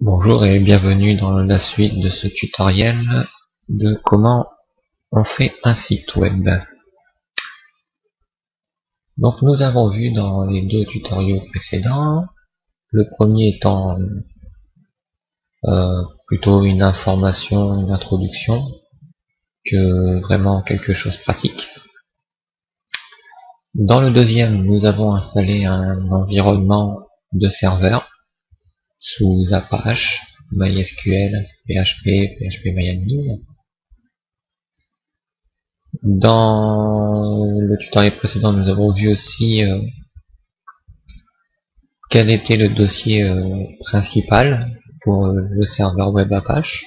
Bonjour et bienvenue dans la suite de ce tutoriel de comment on fait un site web. Donc nous avons vu dans les deux tutoriels précédents, le premier étant plutôt une information, une introduction, que vraiment quelque chose de pratique. Dans le deuxième, nous avons installé un environnement de serveur sous Apache, MySQL, PHP, PHP-MyAdmin. Dans le tutoriel précédent, nous avons vu aussi quel était le dossier principal pour le serveur web Apache.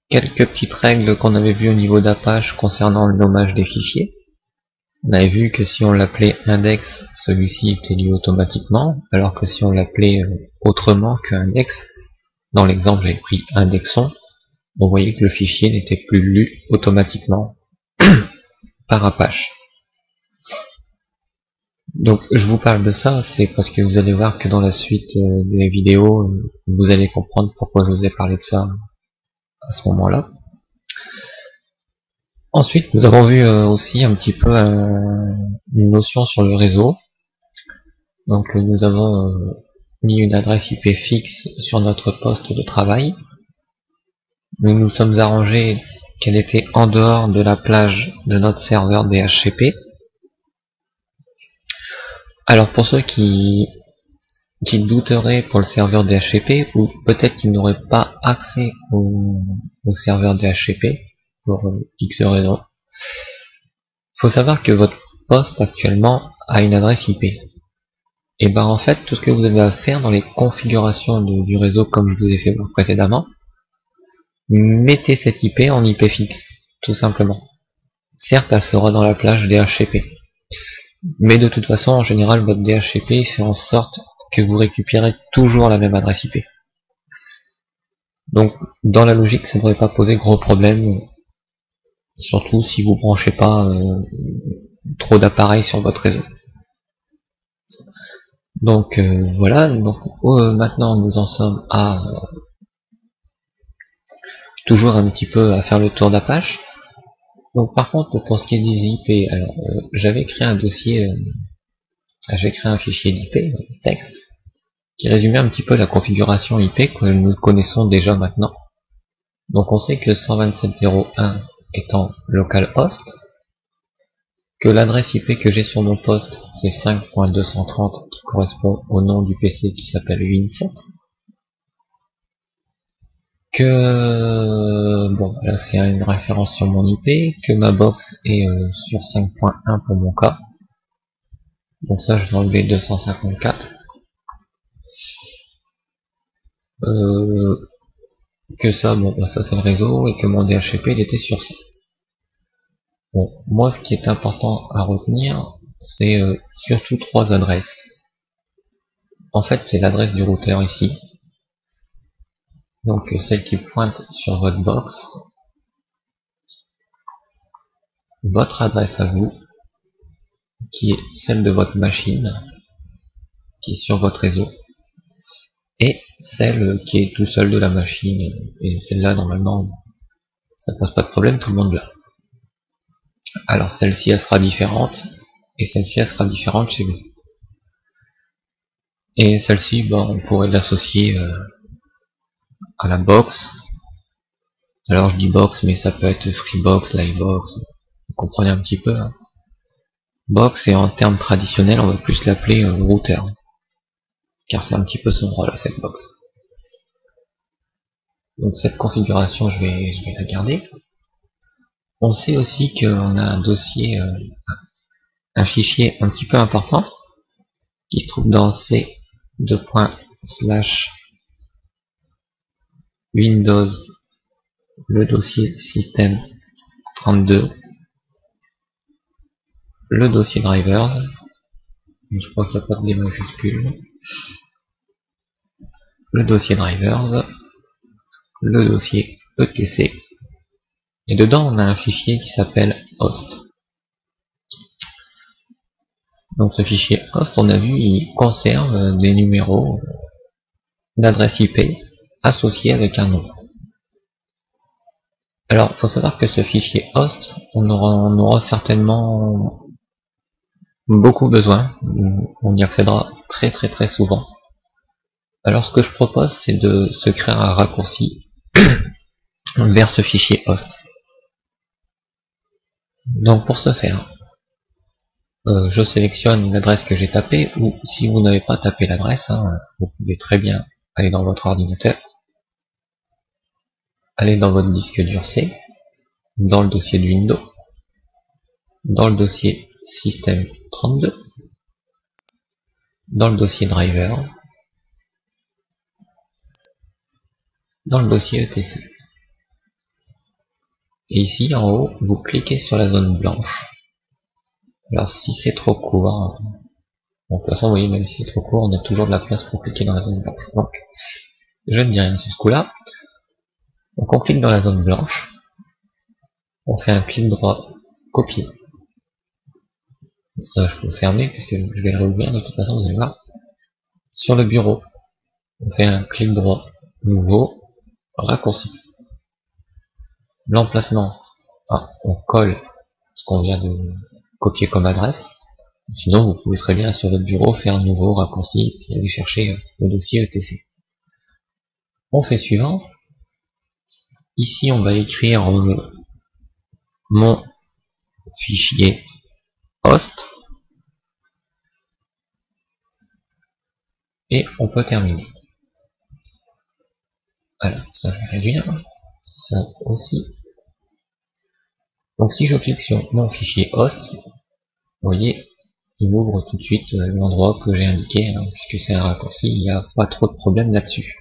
Quelques petites règles qu'on avait vues au niveau d'Apache concernant le nommage des fichiers. On avait vu que si on l'appelait index, celui-ci était lu automatiquement, alors que si on l'appelait autrement que index, dans l'exemple j'avais pris indexon, on voyait que le fichier n'était plus lu automatiquement par Apache. Donc je vous parle de ça, c'est parce que vous allez voir que dans la suite des vidéos, vous allez comprendre pourquoi je vous ai parlé de ça à ce moment-là. Ensuite, nous avons vu aussi un petit peu une notion sur le réseau. Donc nous avons mis une adresse IP fixe sur notre poste de travail. Nous nous sommes arrangés qu'elle était en dehors de la plage de notre serveur DHCP. Alors pour ceux qui douteraient pour le serveur DHCP, ou peut-être qu'ils n'auraient pas accès au serveur DHCP, pour X raisons, il faut savoir que votre poste actuellement a une adresse IP. Et ben en fait, tout ce que vous avez à faire dans les configurations du réseau, comme je vous ai fait voir précédemment, mettez cette IP en IP fixe, tout simplement. Certes, elle sera dans la plage DHCP. Mais de toute façon, en général, votre DHCP fait en sorte que vous récupérez toujours la même adresse IP. Donc, dans la logique, ça ne devrait pas poser gros problèmes, surtout si vous branchez pas trop d'appareils sur votre réseau. Donc voilà, donc maintenant nous en sommes à toujours un petit peu à faire le tour d'Apache. Donc par contre, pour ce qui est des IP, alors j'avais créé un dossier, j'ai créé un fichier d'IP, texte, qui résumait un petit peu la configuration IP que nous connaissons déjà maintenant. Donc on sait que 127.0.1 étant localhost, que l'adresse IP que j'ai sur mon poste c'est 5.230 qui correspond au nom du PC qui s'appelle Win7, que bon là c'est une référence sur mon IP, que ma box est sur 5.1 pour mon cas, donc ça je vais enlever 254, que ça bon bah, ça c'est le réseau, et que mon DHCP il était sur ça. Bon, moi ce qui est important à retenir, c'est surtout trois adresses. En fait, c'est l'adresse du routeur ici. Donc celle qui pointe sur votre box, votre adresse à vous, qui est celle de votre machine, qui est sur votre réseau, et celle qui est tout seul de la machine, et celle-là normalement ça pose pas de problème, tout le monde l'a. Alors celle-ci elle sera différente, et celle-ci elle sera différente chez vous. Et celle-ci, bon, on pourrait l'associer à la box. Alors je dis box, mais ça peut être Freebox, Livebox, vous comprenez un petit peu. Hein. Box, et en termes traditionnels, on va plus l'appeler router, car c'est un petit peu son rôle à cette box. Donc cette configuration, je vais la garder. On sait aussi qu'on a un dossier, un fichier un petit peu important, qui se trouve dans c:/Windows, le dossier système 32, le dossier drivers, je crois qu'il n'y a pas de D majuscule, le dossier drivers, le dossier etc, et dedans on a un fichier qui s'appelle host. Donc ce fichier host, on a vu, il conserve des numéros d'adresse IP associés avec un nom. Alors, il faut savoir que ce fichier host, on aura certainement beaucoup besoin. On y accédera très souvent. Alors, ce que je propose, c'est de se créer un raccourci vers ce fichier host. Donc, pour ce faire, je sélectionne l'adresse que j'ai tapée, ou si vous n'avez pas tapé l'adresse, vous pouvez très bien aller dans votre ordinateur, aller dans votre disque dur C, dans le dossier de Windows, dans le dossier System32, dans le dossier Driver, dans le dossier ETC. Et ici, en haut, vous cliquez sur la zone blanche. Alors, si c'est trop court, bon, de toute façon, vous voyez, même si c'est trop court, on a toujours de la place pour cliquer dans la zone blanche. Donc, je ne dis rien sur ce coup-là. Donc, on clique dans la zone blanche. On fait un clic droit, copier. Ça, je peux le fermer, puisque je vais le réouvrir, de toute façon, vous allez voir. Sur le bureau, on fait un clic droit, nouveau, raccourci. L'emplacement, on colle ce qu'on vient de copier comme adresse. Sinon, vous pouvez très bien sur votre bureau faire un nouveau raccourci et aller chercher le dossier ETC. On fait suivant. Ici, on va écrire mon fichier host et on peut terminer. Alors, ça je vais réduire, ça aussi. Donc si je clique sur mon fichier host, vous voyez, il m'ouvre tout de suite l'endroit que j'ai indiqué, puisque c'est un raccourci, il n'y a pas trop de problème là-dessus.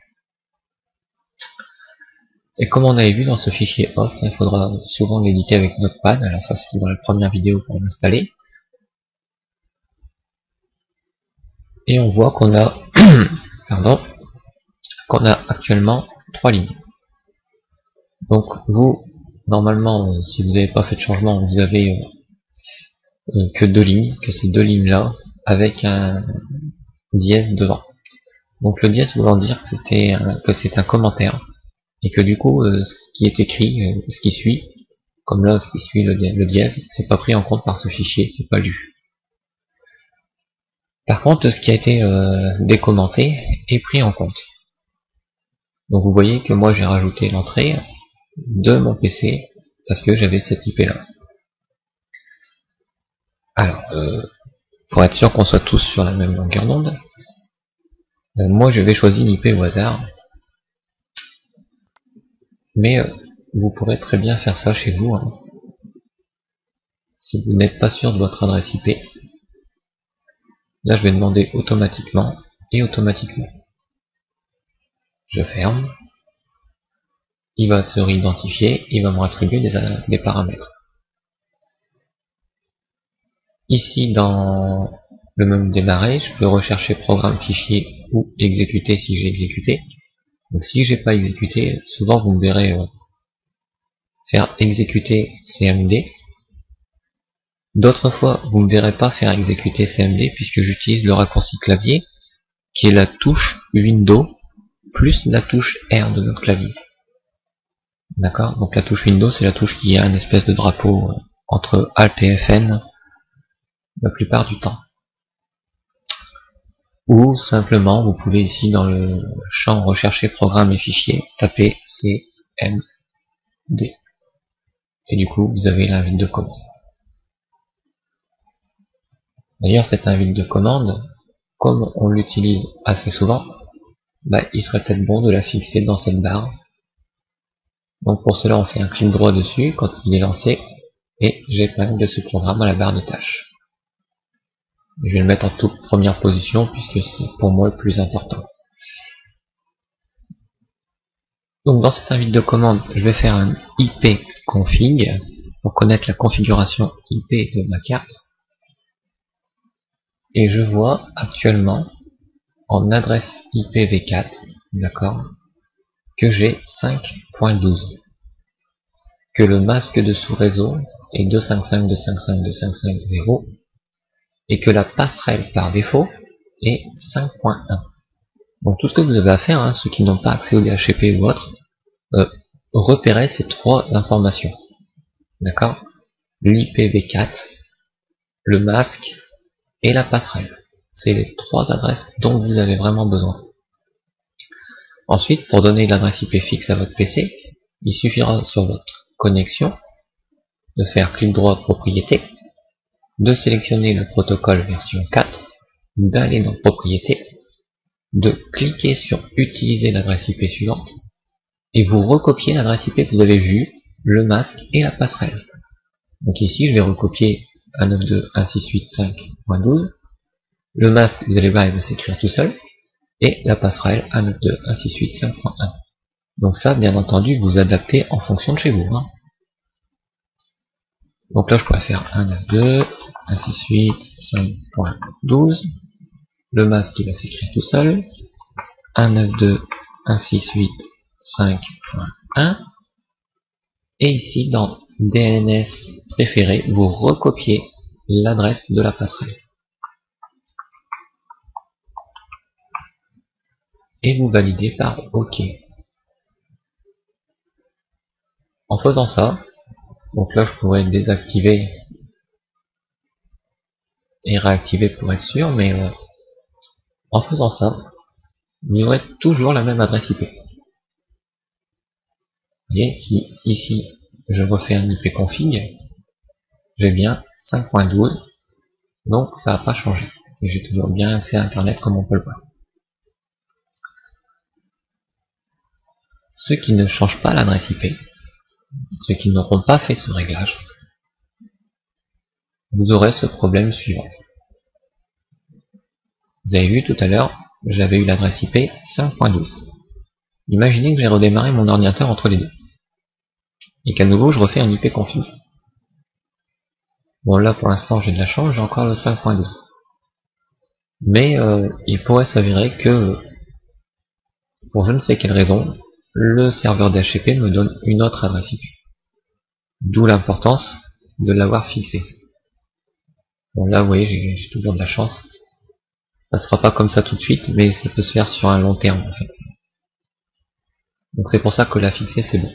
Et comme on avait vu dans ce fichier host, il faudra souvent l'éditer avec Notepad. Alors ça c'était dans la première vidéo pour l'installer. Et on voit qu'on a qu'on a actuellement 3 lignes. Donc vous, normalement, si vous n'avez pas fait de changement, vous avez que 2 lignes, que ces 2 lignes là, avec un dièse devant. Donc le dièse voulant dire que c'est un commentaire, et que du coup, ce qui est écrit, ce qui suit, comme là, ce qui suit le dièse, c'est pas pris en compte par ce fichier, c'est pas lu. Par contre, ce qui a été décommenté est pris en compte. Donc vous voyez que moi j'ai rajouté l'entrée de mon PC parce que j'avais cette IP là. Alors, pour être sûr qu'on soit tous sur la même longueur d'onde, moi j'avais choisi une IP au hasard. Mais vous pourrez très bien faire ça chez vous. Si vous n'êtes pas sûr de votre adresse IP, là je vais demander automatiquement et automatiquement. Je ferme. Il va se réidentifier, il va me attribuer des paramètres. Ici dans le menu démarrer, je peux rechercher programme fichier ou exécuter si j'ai exécuté. Donc si j'ai pas exécuté, souvent vous me verrez faire exécuter CMD. D'autres fois, vous ne me verrez pas faire exécuter CMD puisque j'utilise le raccourci clavier qui est la touche Windows plus la touche R de notre clavier. D'accord? Donc la touche Windows, c'est la touche qui a une espèce de drapeau entre Alt et FN la plupart du temps. Ou simplement, vous pouvez ici dans le champ rechercher programme et fichiers taper CMD. Et du coup, vous avez l'invite de commande. D'ailleurs, cette invite de commande, comme on l'utilise assez souvent, il serait peut-être bon de la fixer dans cette barre. Donc pour cela, on fait un clic droit dessus quand il est lancé, et j'épingle de ce programme à la barre de tâches. Je vais le mettre en toute première position, puisque c'est pour moi le plus important. Donc dans cette invite de commande, je vais faire un IP config, pour connaître la configuration IP de ma carte. Et je vois actuellement, en adresse IPv4, d'accord, que j'ai 5.12, que le masque de sous-réseau est 255.255.255.0, et que la passerelle par défaut est 5.1. Donc tout ce que vous avez à faire, hein, ceux qui n'ont pas accès au DHCP ou autre, repérez ces trois informations. D'accord? L'IPv4, le masque et la passerelle. C'est les trois adresses dont vous avez vraiment besoin. Ensuite, pour donner l'adresse IP fixe à votre PC, il suffira sur votre connexion de faire clic droit propriété, de sélectionner le protocole version 4, d'aller dans propriété, de cliquer sur utiliser l'adresse IP suivante et vous recopiez l'adresse IP que vous avez vue, le masque et la passerelle. Donc ici je vais recopier 192.168.5.12, le masque vous allez voir il va s'écrire tout seul et la passerelle 192.168.5.1. donc ça bien entendu vous adaptez en fonction de chez vous, hein. Donc là je pourrais faire 192.168.5.12, le masque il va s'écrire tout seul, 192.168.5.1, et ici dans DNS préféré vous recopiez l'adresse de la passerelle et vous validez par OK. En faisant ça, donc là je pourrais désactiver et réactiver pour être sûr, mais en faisant ça, vous aurez toujours la même adresse IP. Vous voyez, si ici je refais un IP config, j'ai bien 5.12, donc ça n'a pas changé. Et j'ai toujours bien accès à Internet comme on peut le voir. Ceux qui ne changent pas l'adresse IP, ceux qui n'auront pas fait ce réglage, vous aurez ce problème suivant. Vous avez vu tout à l'heure, j'avais eu l'adresse IP 5.12. Imaginez que j'ai redémarré mon ordinateur entre les deux. Et qu'à nouveau je refais un IP config. Bon là pour l'instant j'ai de la chance, j'ai encore le 5.12. Mais il pourrait s'avérer que, pour je ne sais quelle raison, le serveur DHCP me donne une autre adresse IP. D'où l'importance de l'avoir fixé. Bon là vous voyez j'ai toujours de la chance. Ça se fera pas comme ça tout de suite, mais ça peut se faire sur un long terme en fait. Donc c'est pour ça que la fixer c'est bon.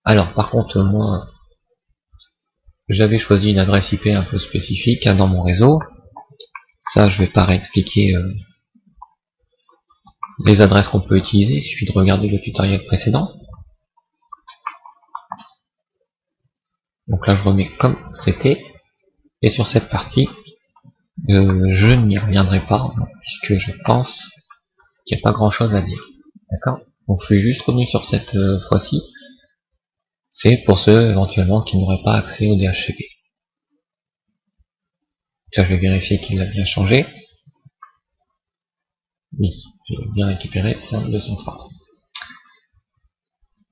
Alors par contre moi j'avais choisi une adresse IP un peu spécifique dans mon réseau. Ça je vais pas réexpliquer les adresses qu'on peut utiliser, il suffit de regarder le tutoriel précédent. Donc là je remets comme c'était, et sur cette partie je n'y reviendrai pas puisque je pense qu'il n'y a pas grand chose à dire. D'accord? Donc je suis juste revenu sur cette fois-ci. C'est pour ceux éventuellement qui n'auraient pas accès au DHCP. Là je vais vérifier qu'il a bien changé. Oui, j'ai bien récupéré, c'est un 230.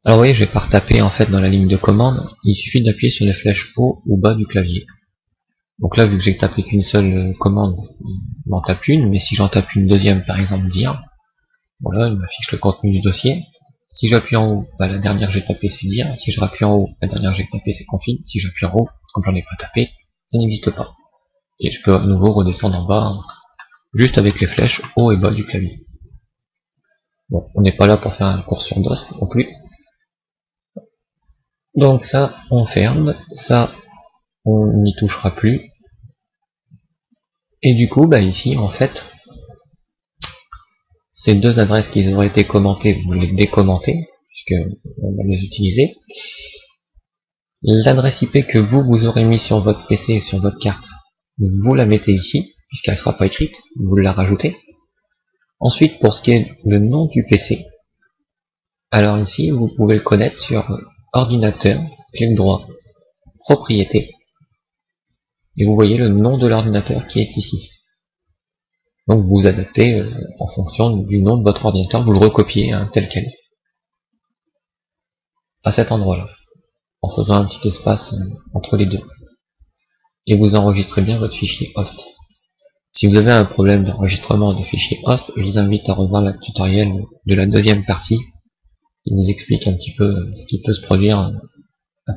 Alors vous voyez, je vais pas retaper en fait dans la ligne de commande, il suffit d'appuyer sur les flèches haut ou bas du clavier. Donc là, vu que j'ai tapé qu'une seule commande, il m'en tape une, mais si j'en tape une deuxième, par exemple dir, voilà, il m'affiche le contenu du dossier. Si j'appuie en haut, bah, la dernière que j'ai tapé c'est dir, si je rappuie en haut, la dernière que j'ai tapé c'est config, si j'appuie en haut, comme j'en ai pas tapé, ça n'existe pas. Et je peux à nouveau redescendre en bas, juste avec les flèches haut et bas du clavier. Bon, on n'est pas là pour faire un cours sur DOS non plus. Donc ça, on ferme, ça, on n'y touchera plus. Et du coup, bah ici, en fait, ces deux adresses qui auraient été commentées, vous les décommentez, puisque on va les utiliser. L'adresse IP que vous aurez mis sur votre PC et sur votre carte, vous la mettez ici, puisqu'elle ne sera pas écrite, vous la rajoutez. Ensuite, pour ce qui est le nom du PC, alors ici, vous pouvez le connaître sur ordinateur, clic droit, propriété, et vous voyez le nom de l'ordinateur qui est ici. Donc vous adaptez en fonction du nom de votre ordinateur, vous le recopiez tel quel, à cet endroit-là, en faisant un petit espace entre les deux. Et vous enregistrez bien votre fichier host. Si vous avez un problème d'enregistrement de fichier host, je vous invite à revoir le tutoriel de la deuxième partie, qui vous explique un petit peu ce qui peut se produire,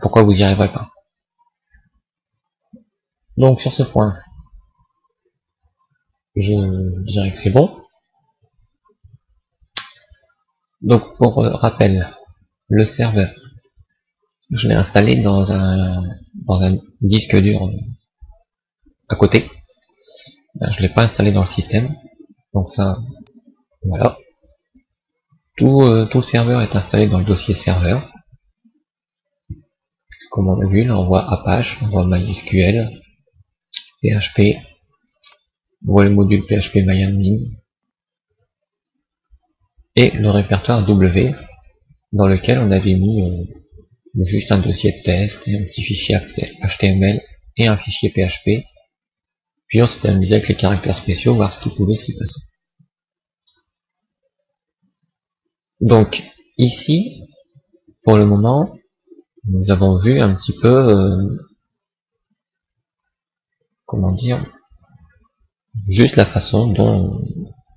pourquoi vous n'y arriverez pas. Donc sur ce point, je dirais que c'est bon. Donc pour rappel, le serveur, je l'ai installé dans un disque dur à côté. Je l'ai pas installé dans le système. Donc ça, voilà. Tout le serveur est installé dans le dossier serveur. Comme on a vu, là on voit Apache, on voit MySQL, PHP, on voit le module PHP MyAdmin et le répertoire W dans lequel on avait mis juste un dossier de test, et un petit fichier HTML et un fichier PHP. Puis on s'était amusé avec les caractères spéciaux, voir ce qui pouvait s'y passer. Donc ici, pour le moment, nous avons vu un petit peu, comment dire, juste la façon dont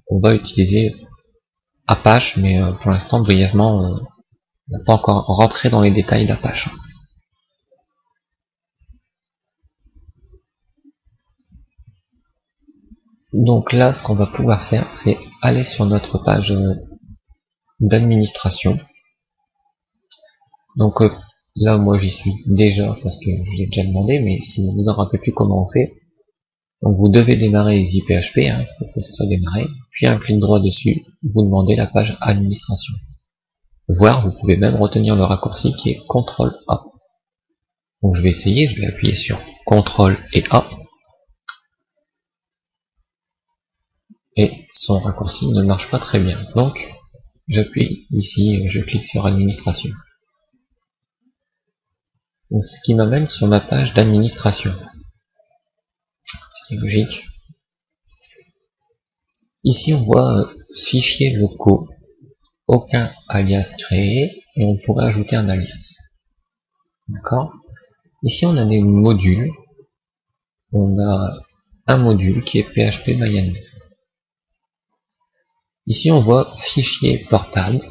on va utiliser Apache, mais pour l'instant brièvement, on n'a pas encore rentré dans les détails d'Apache. Donc là, ce qu'on va pouvoir faire, c'est aller sur notre page d'administration. Donc là, moi j'y suis déjà parce que je l'ai déjà demandé, mais si vous vous en rappelez plus comment on fait, donc vous devez démarrer EasyPHP, il faut que ça soit démarré, puis un clic droit dessus, vous demandez la page administration. Voire, vous pouvez même retenir le raccourci qui est CTRL A. Donc je vais essayer, je vais appuyer sur CTRL et A. Et son raccourci ne marche pas très bien. Donc, j'appuie ici, je clique sur administration. Ce qui m'amène sur ma page d'administration. Ce qui est logique. Ici, on voit fichiers locaux, aucun alias créé, et on pourrait ajouter un alias. D'accord? Ici, on a des modules. On a un module qui est PHP MyAdmin. Ici, on voit fichier portable,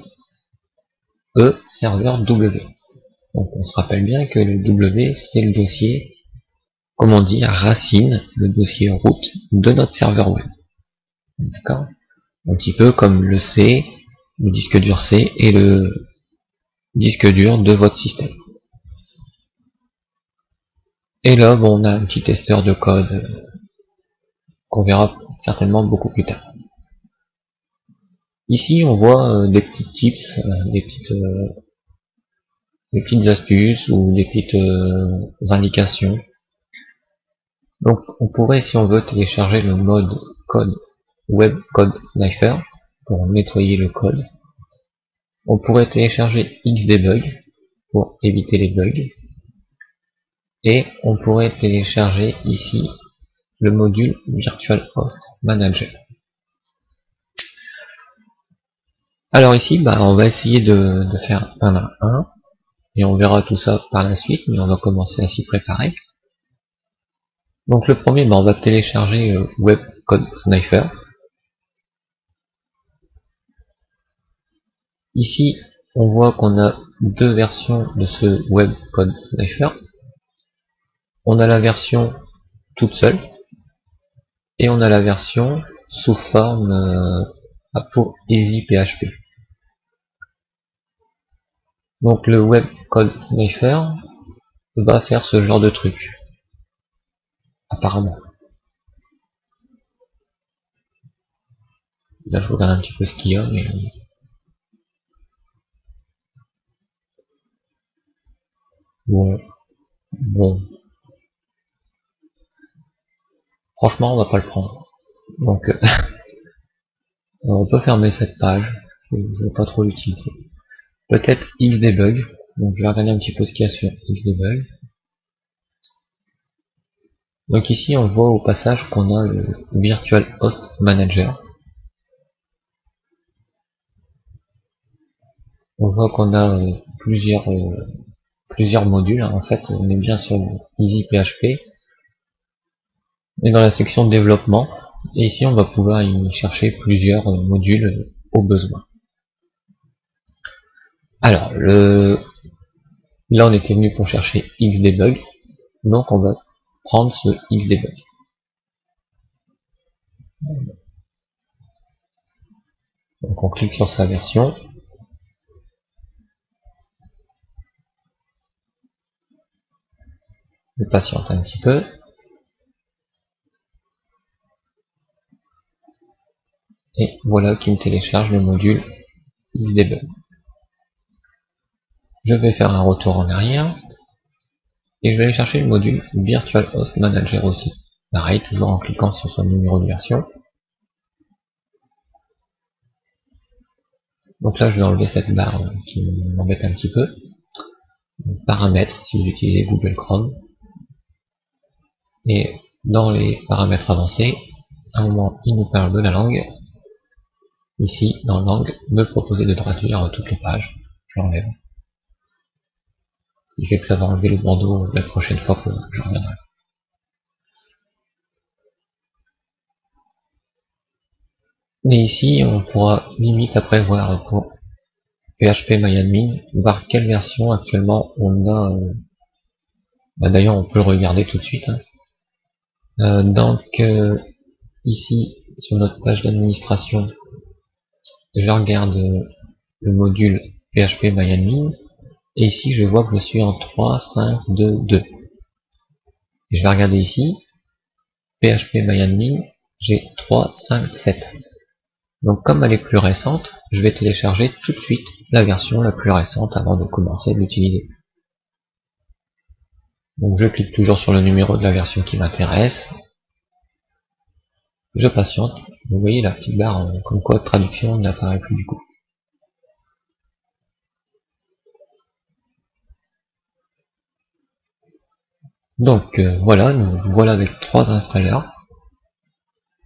serveur W. Donc, on se rappelle bien que le W, c'est le dossier, comme on dit, racine, le dossier root de notre serveur web. D'accord? Un petit peu comme le C, le disque dur C et le disque dur de votre système. Et là, bon, on a un petit testeur de code qu'on verra certainement beaucoup plus tard. Ici, on voit des petits tips, des petites astuces ou des petites indications. Donc, on pourrait, si on veut, télécharger le mode code Web Code Sniper pour nettoyer le code. On pourrait télécharger Xdebug pour éviter les bugs. Et on pourrait télécharger ici le module Virtual Host Manager. Alors ici, on va essayer de faire un à un. Et on verra tout ça par la suite, mais on va commencer à s'y préparer. Donc le premier, on va télécharger Web Code Sniper. Ici, on voit qu'on a deux versions de ce Web Code Sniper. On a la version toute seule et on a la version sous forme pour EasyPHP. Donc le Web Code Sniper va faire ce genre de truc, apparemment. Là je regarde un petit peu ce qu'il y a, mais bon. Franchement, on va pas le prendre. Donc on peut fermer cette page, je vois pas trop l'utilité. Peut-être Xdebug, donc je vais regarder un petit peu ce qu'il y a sur Xdebug. Donc ici on voit au passage qu'on a le Virtual Host Manager. On voit qu'on a plusieurs modules, en fait on est bien sur EasyPHP. Et dans la section développement, et ici on va pouvoir y chercher plusieurs modules au besoin. Alors, là on était venu pour chercher Xdebug, donc on va prendre ce Xdebug. Donc on clique sur sa version. Je patiente un petit peu. Et voilà qui me télécharge le module Xdebug. Je vais faire un retour en arrière. Et je vais aller chercher le module Virtual Host Manager aussi. Pareil, toujours en cliquant sur son numéro de version. Donc là, je vais enlever cette barre qui m'embête un petit peu. Donc, paramètres, si vous utilisez Google Chrome. Et dans les paramètres avancés, à un moment, il nous parle de la langue. Ici, dans langue, me proposer de traduire toutes les pages. Je l'enlève. Ce qui fait que ça va enlever le bandeau la prochaine fois que je reviendrai. Et ici, on pourra limite après voir pour PHPMyAdmin, voir quelle version actuellement on a. D'ailleurs, on peut le regarder tout de suite. Donc, ici, sur notre page d'administration, je regarde le module PHPMyAdmin, et ici, je vois que je suis en 3.5.2.2. Et je vais regarder ici, PHPMyAdmin, j'ai 3.5.7. Donc comme elle est plus récente, je vais télécharger tout de suite la version la plus récente avant de commencer à l'utiliser. Donc je clique toujours sur le numéro de la version qui m'intéresse. Je patiente. Vous voyez la petite barre comme quoi traduction n'apparaît plus du coup. Donc voilà, nous voilà avec 3 installeurs.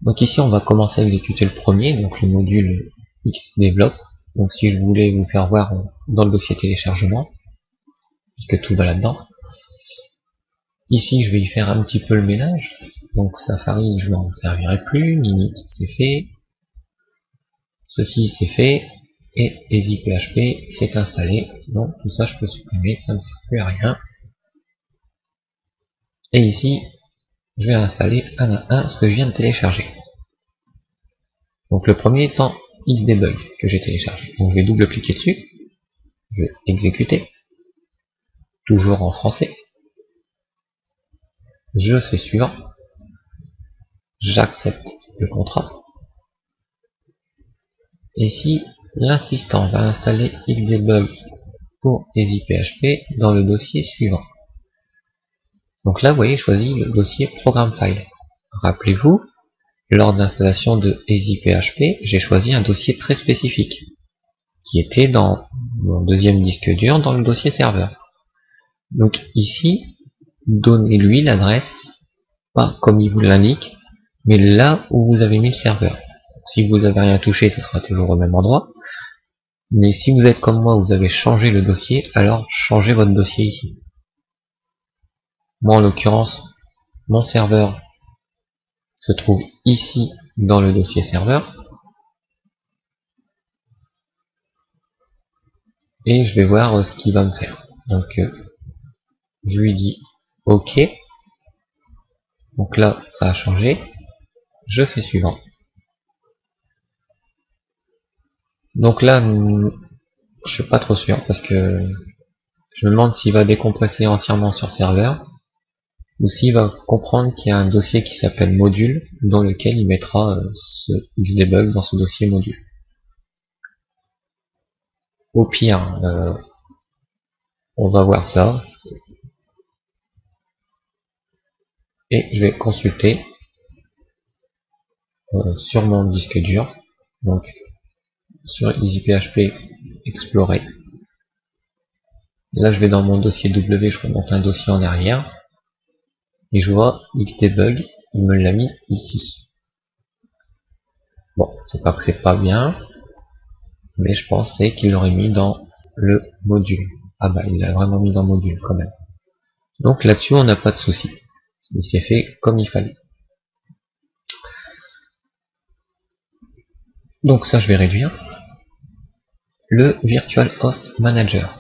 Donc ici on va commencer à exécuter le premier, donc le module Xdevelop. Donc si je voulais vous faire voir dans le dossier téléchargement, puisque tout va là-dedans. Ici je vais y faire un petit peu le ménage. Donc Safari je m'en servirai plus, Ninit c'est fait, ceci c'est fait, et EasyPHP c'est installé. Donc tout ça je peux supprimer, ça ne sert plus à rien. Et ici je vais installer un à un ce que je viens de télécharger. Donc le premier étant Xdebug que j'ai téléchargé. Donc je vais double-cliquer dessus, je vais exécuter, toujours en français. Je fais suivant, j'accepte le contrat. Et ici, l'assistant va installer Xdebug pour EasyPHP dans le dossier suivant. Donc là, vous voyez, je choisis le dossier Program File. Rappelez-vous, lors d'installation de EasyPHP, j'ai choisi un dossier très spécifique, qui était dans mon deuxième disque dur dans le dossier serveur. Donc ici, donnez-lui l'adresse, pas comme il vous l'indique, mais là où vous avez mis le serveur. Si vous n'avez rien touché, ce sera toujours au même endroit. Mais si vous êtes comme moi, vous avez changé le dossier, alors changez votre dossier ici. Moi en l'occurrence, mon serveur se trouve ici dans le dossier serveur. Et je vais voir ce qu'il va me faire. Donc je lui dis OK. Donc là, ça a changé. Je fais suivant. Donc là, je suis pas trop sûr parce que je me demande s'il va décompresser entièrement sur serveur ou s'il va comprendre qu'il y a un dossier qui s'appelle module dans lequel il mettra ce Xdebug dans ce dossier module. Au pire, on va voir ça et je vais consulter sur mon disque dur, donc sur EasyPHP Explorer. Là je vais dans mon dossier W, je remonte un dossier en arrière et je vois Xdebug, il me l'a mis ici. Bon, c'est pas que c'est pas bien, mais je pensais qu'il l'aurait mis dans le module. Ah bah il l'a vraiment mis dans le module quand même. Donc là-dessus on n'a pas de souci. Il s'est fait comme il fallait. Donc ça je vais réduire. Le Virtual Host Manager.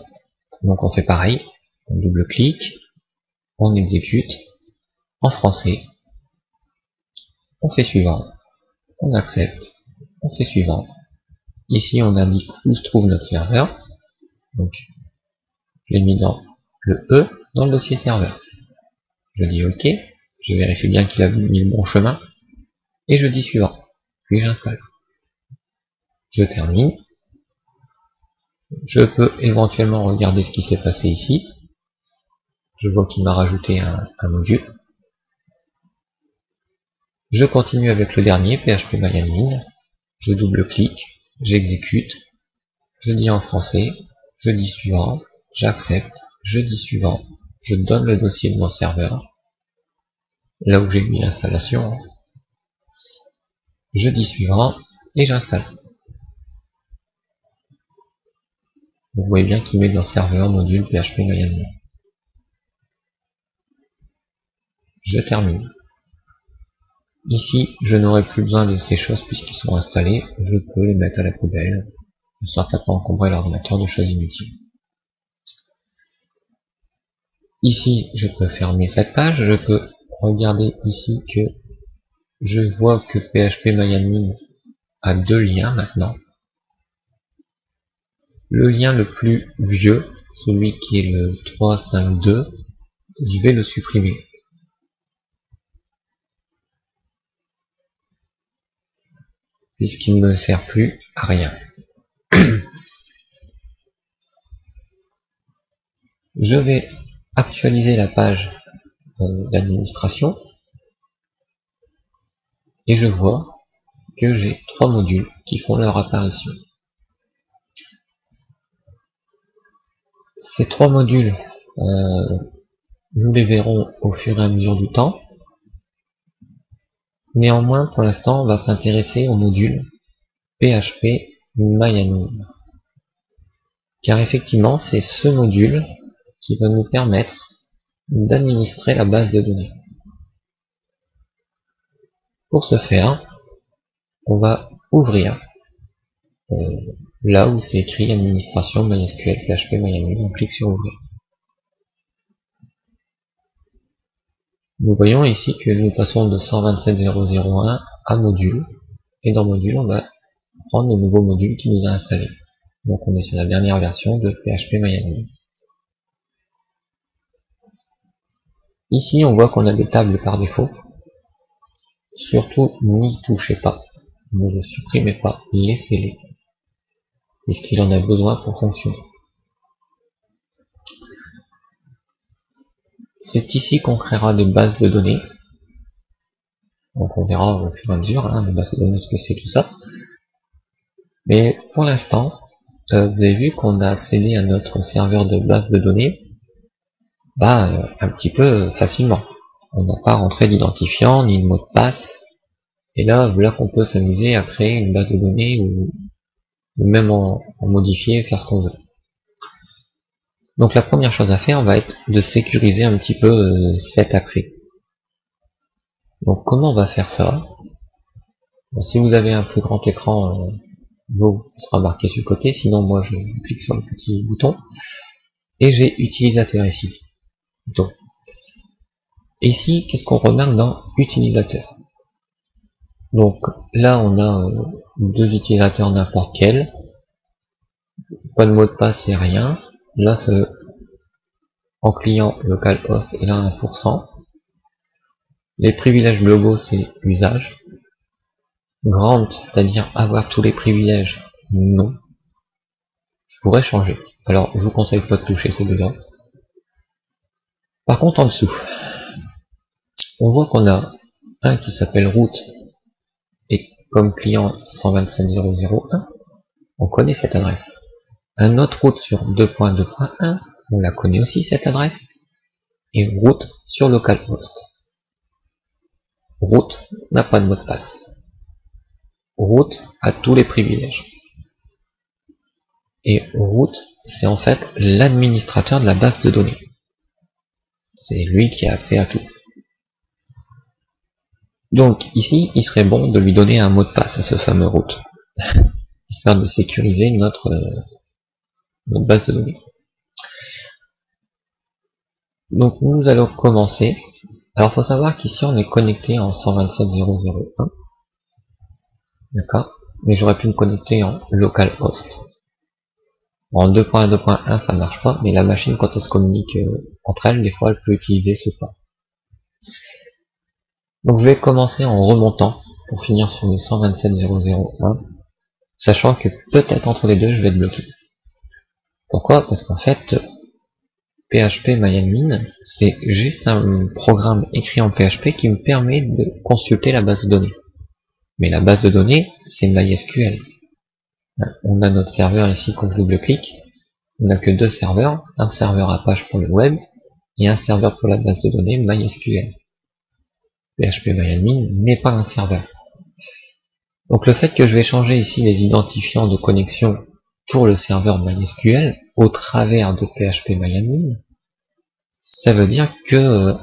Donc on fait pareil, on double-clique, on exécute, en français, on fait suivant, on accepte, on fait suivant. Ici on indique où se trouve notre serveur, donc je l'ai mis dans le E dans le dossier serveur. Je dis OK, je vérifie bien qu'il a mis le bon chemin, et je dis suivant, puis j'installe. Je termine. Je peux éventuellement regarder ce qui s'est passé ici. Je vois qu'il m'a rajouté un module. Je continue avec le dernier, php-myadmin. Je double-clique, j'exécute, je dis en français, je dis suivant, j'accepte, je dis suivant, je donne le dossier de mon serveur, là où j'ai mis l'installation, je dis suivant, et j'installe. Vous voyez bien qu'il met dans serveur module php-myadmin. Je termine. Ici, je n'aurai plus besoin de ces choses puisqu'ils sont installés, je peux les mettre à la poubelle, de sorte à pas encombrer l'ordinateur de choses inutiles. Ici, je peux fermer cette page, je peux regarder ici que je vois que php-myadmin a deux liens maintenant. Le lien le plus vieux, celui qui est le 352, je vais le supprimer. Puisqu'il ne me sert plus à rien. Je vais actualiser la page d'administration et je vois que j'ai trois modules qui font leur apparition. Ces trois modules, nous les verrons au fur et à mesure du temps. Néanmoins, pour l'instant, on va s'intéresser au module php-myadmin. Car effectivement, c'est ce module qui va nous permettre d'administrer la base de données. Pour ce faire, on va ouvrir là où c'est écrit administration MySQL php-myadmin, on clique sur ouvrir. Nous voyons ici que nous passons de 127.0.0.1 à module, et dans module on va prendre le nouveau module qui nous a installé. Donc on est sur la dernière version de php-myadmin. Ici on voit qu'on a des tables par défaut. Surtout n'y touchez pas, ne les supprimez pas, laissez-les, puisqu'il en a besoin pour fonctionner. C'est ici qu'on créera des bases de données. Donc on verra au fur et à mesure, les bases de données, ce que c'est tout ça. Mais pour l'instant, vous avez vu qu'on a accédé à notre serveur de base de données un petit peu facilement. On n'a pas rentré d'identifiant ni de mot de passe. Et là, voilà qu'on peut s'amuser à créer une base de données ou même en modifier, faire ce qu'on veut. Donc la première chose à faire va être de sécuriser un petit peu cet accès. Donc comment on va faire ça? Bon, si vous avez un plus grand écran, ça sera marqué sur le côté, sinon moi je clique sur le petit bouton et j'ai utilisateur ici. Donc ici, qu'est-ce qu'on remarque dans utilisateur? Donc là on a deux utilisateurs n'importe quel, pas de mot de passe et rien. Là c'est en client localhost et là 1%. Les privilèges globaux c'est usage. Grant, c'est-à-dire avoir tous les privilèges, non. Je pourrais changer. Alors je vous conseille pas de toucher ces deux-là. Par contre en dessous, on voit qu'on a un qui s'appelle root et comme client 127.0.0.1, on connaît cette adresse. Un autre route sur 2.2.1, on la connaît aussi cette adresse. Et route sur localhost. Route n'a pas de mot de passe. Route a tous les privilèges. Et root, c'est en fait l'administrateur de la base de données. C'est lui qui a accès à tout. Donc ici, il serait bon de lui donner un mot de passe à ce fameux root, histoire de sécuriser notre base de données. Donc nous allons commencer Alors faut savoir qu'ici on est connecté en 127.0.0.1, d'accord, mais j'aurais pu me connecter en localhost. En 2.2.1 ça marche pas, mais la machine quand elle se communique entre elles, des fois elle peut utiliser ce port. Donc je vais commencer en remontant pour finir sur le 127.0.0.1, sachant que peut-être entre les deux je vais être bloqué. Pourquoi? Parce qu'en fait php-myadmin c'est juste un programme écrit en PHP qui me permet de consulter la base de données. Mais la base de données c'est MySQL. On a notre serveur ici, quand je double-clique, on n'a que deux serveurs, un serveur Apache pour le web et un serveur pour la base de données MySQL. php-myadmin n'est pas un serveur. Donc le fait que je vais changer ici les identifiants de connexion pour le serveur MySQL au travers de php-myadmin, ça veut dire que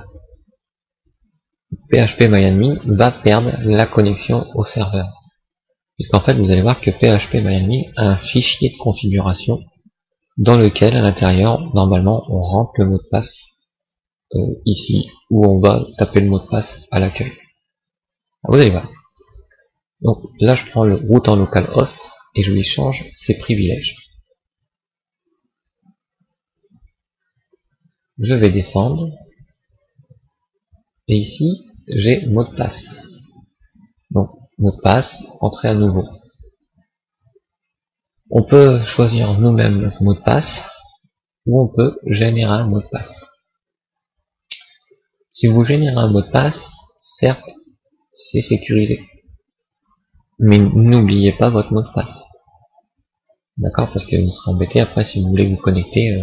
php-myadmin va perdre la connexion au serveur. Puisqu'en fait, vous allez voir que php-myadmin a un fichier de configuration dans lequel, à l'intérieur, normalement, on rentre le mot de passe ici, où on va taper le mot de passe à l'accueil. Vous allez voir. Donc là, je prends le route en localhost et je lui change ses privilèges. Je vais descendre et ici, j'ai mot de passe. Donc, mot de passe, entrer à nouveau. On peut choisir nous-mêmes notre mot de passe ou on peut générer un mot de passe. Si vous générez un mot de passe, certes, c'est sécurisé. Mais n'oubliez pas votre mot de passe. D'accord? Parce que vous serez embêté après si vous voulez vous connecter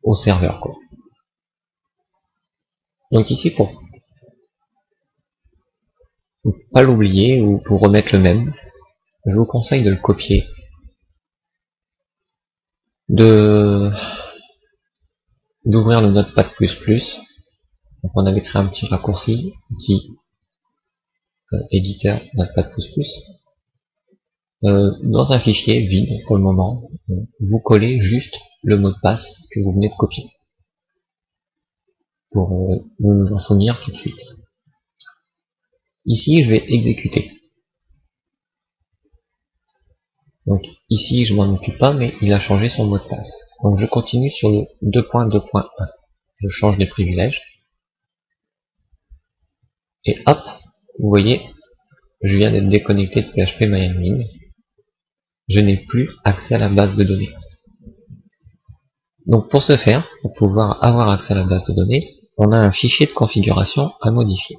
au serveur, quoi. Donc ici, pour pas l'oublier ou pour remettre le même, je vous conseille de le copier, d'ouvrir le Notepad++. Donc on avait créé un petit raccourci, petit éditeur Notepad++. Dans un fichier vide pour le moment, vous collez juste le mot de passe que vous venez de copier pour nous en souvenir tout de suite. Ici, je vais exécuter. Donc ici, je m'en occupe pas, mais il a changé son mot de passe. Donc je continue sur le 2.2.1. Je change les privilèges. Et hop, vous voyez, je viens d'être déconnecté de php-myadmin. Je n'ai plus accès à la base de données. Donc pour ce faire, pour pouvoir avoir accès à la base de données, on a un fichier de configuration à modifier.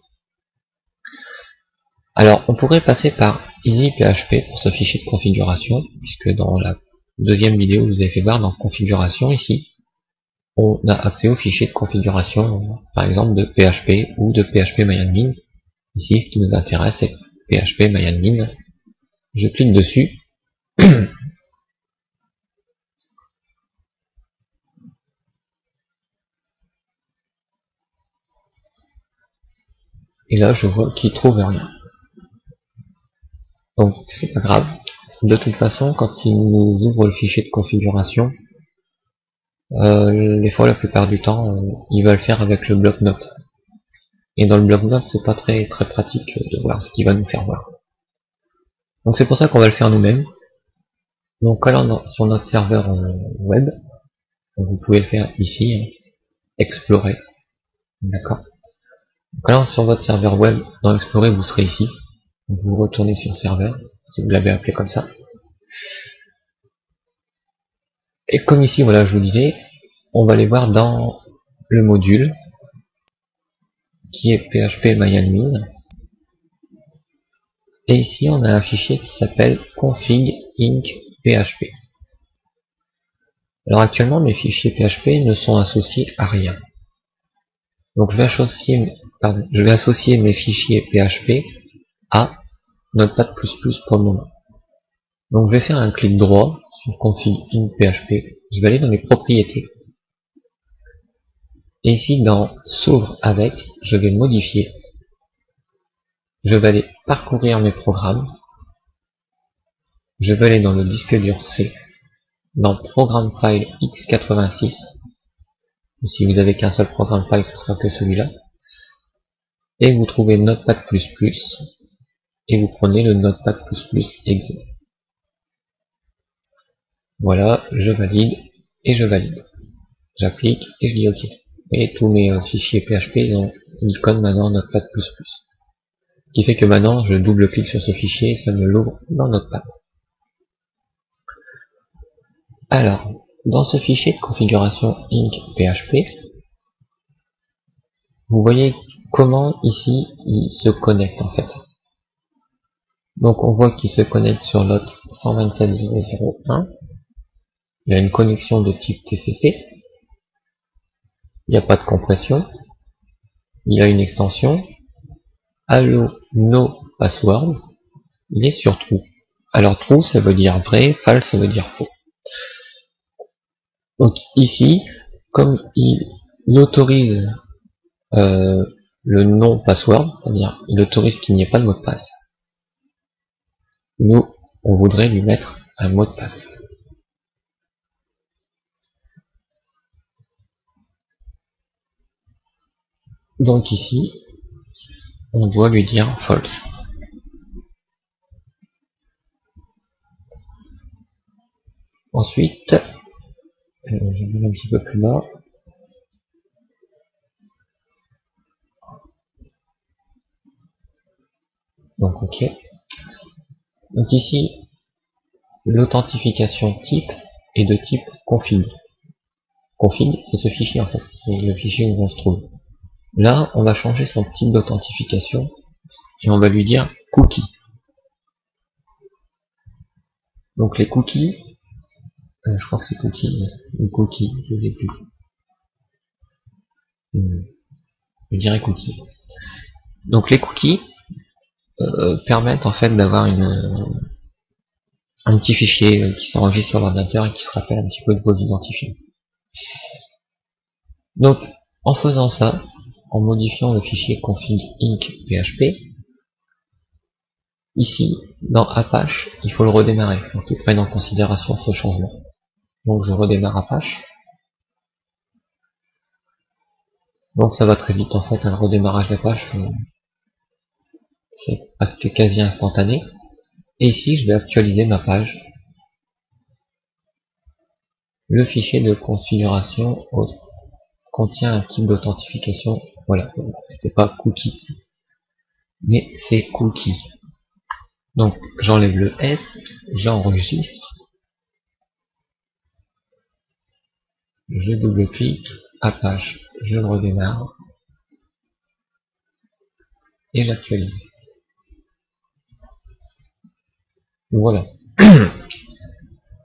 Alors on pourrait passer par EasyPHP pour ce fichier de configuration, puisque dans la deuxième vidéo, je vous ai fait voir dans configuration ici, on a accès au fichier de configuration, par exemple de PHP ou de php-myadmin. Ici, ce qui nous intéresse, c'est php-myadmin. Je clique dessus. Et là, je vois qu'il trouve rien. Donc, c'est pas grave. De toute façon, quand il nous ouvre le fichier de configuration, les fois, la plupart du temps, il va le faire avec le bloc-notes. Et dans le bloc-notes, c'est pas très pratique de voir ce qu'il va nous faire voir. Donc c'est pour ça qu'on va le faire nous-mêmes. Donc allant sur notre serveur web, donc vous pouvez le faire ici, explorer, d'accord. Donc allant sur votre serveur web, dans explorer, vous serez ici. Donc vous retournez sur serveur, si vous l'avez appelé comme ça. Et comme ici, voilà, je vous disais, on va aller voir dans le module qui est php-myadmin. Et ici, on a un fichier qui s'appelle config-inc.php. Alors actuellement, mes fichiers PHP ne sont associés à rien. Donc je vais associer mes fichiers PHP à Notepad++ pour le moment. Donc je vais faire un clic droit sur config-inc.php. Je vais aller dans les propriétés. Et ici, dans s'ouvre avec, je vais modifier. Je vais aller parcourir mes programmes. Je vais aller dans le disque dur C, dans Programme File x86. Si vous avez qu'un seul programme file, ce sera que celui-là. Et vous trouvez Notepad++, et vous prenez le Notepad++ exe. Voilà, je valide, et je valide. J'applique, et je dis OK. Et tous mes fichiers PHP, ils ont l'icône maintenant Notepad++. Ce qui fait que maintenant, je double-clique sur ce fichier, et ça me l'ouvre dans Notepad. Alors, dans ce fichier de configuration inc.php, vous voyez comment ici il se connecte en fait. Donc on voit qu'il se connecte sur l'hôte 127.0.0.1. Il y a une connexion de type TCP. Il n'y a pas de compression. Il a une extension. Allo no password. Il est sur true. Alors true ça veut dire vrai, false ça veut dire faux. Donc ici, comme il autorise le non password, c'est-à-dire il autorise qu'il n'y ait pas de mot de passe, nous on voudrait lui mettre un mot de passe. Donc ici, on doit lui dire false. Ensuite, je vais un petit peu plus bas. Donc ok. Donc ici, l'authentification type est de type config. Config, c'est ce fichier en fait, c'est le fichier où on se trouve. Là, on va changer son type d'authentification et on va lui dire cookie. Donc les cookies, je crois que c'est cookies, ou cookies, je ne sais plus. Je dirais cookies. Donc les cookies permettent en fait d'avoir un petit fichier qui s'enregistre sur l'ordinateur et qui se rappelle un petit peu de vos identifiants. Donc en faisant ça, en modifiant le fichier config inc.php, ici dans Apache, il faut le redémarrer, il faut qu'il prenne en considération ce changement. Donc je redémarre Apache. Donc ça va très vite en fait, le redémarrage d'Apache, c'est presque quasi instantané. Et ici je vais actualiser ma page. Le fichier de configuration contient un type d'authentification. Voilà, c'était pas cookies, mais c'est cookie. Donc j'enlève le S, j'enregistre, je double-clique, Apache, je le redémarre et j'actualise. Voilà.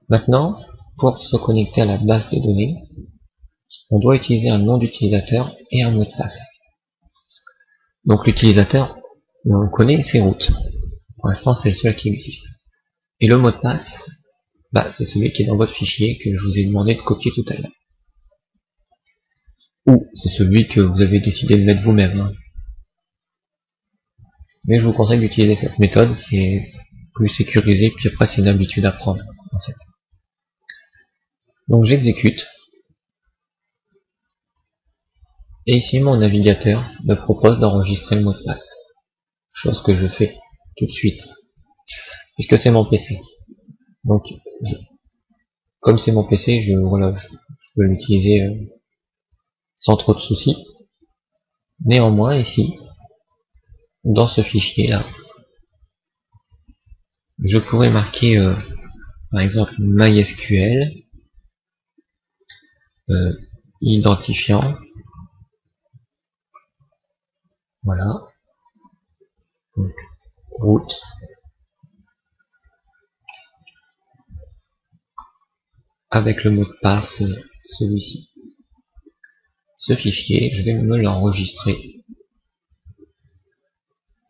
Maintenant, pour se connecter à la base de données, on doit utiliser un nom d'utilisateur et un mot de passe. Donc l'utilisateur, on le connaît, c'est root. Pour l'instant, c'est le seul qui existe. Et le mot de passe, c'est celui qui est dans votre fichier que je vous ai demandé de copier tout à l'heure. Ou c'est celui que vous avez décidé de mettre vous-même. Mais je vous conseille d'utiliser cette méthode, c'est plus sécurisé, puis après c'est une habitude à prendre, en fait. Donc j'exécute. Et ici mon navigateur me propose d'enregistrer le mot de passe. Chose que je fais tout de suite. Puisque c'est mon PC. Donc comme c'est mon PC, je peux l'utiliser sans trop de soucis. Néanmoins ici, dans ce fichier là, je pourrais marquer par exemple MySQL identifiant, voilà, donc root, avec le mot de passe celui-ci. Ce fichier, je vais me l'enregistrer.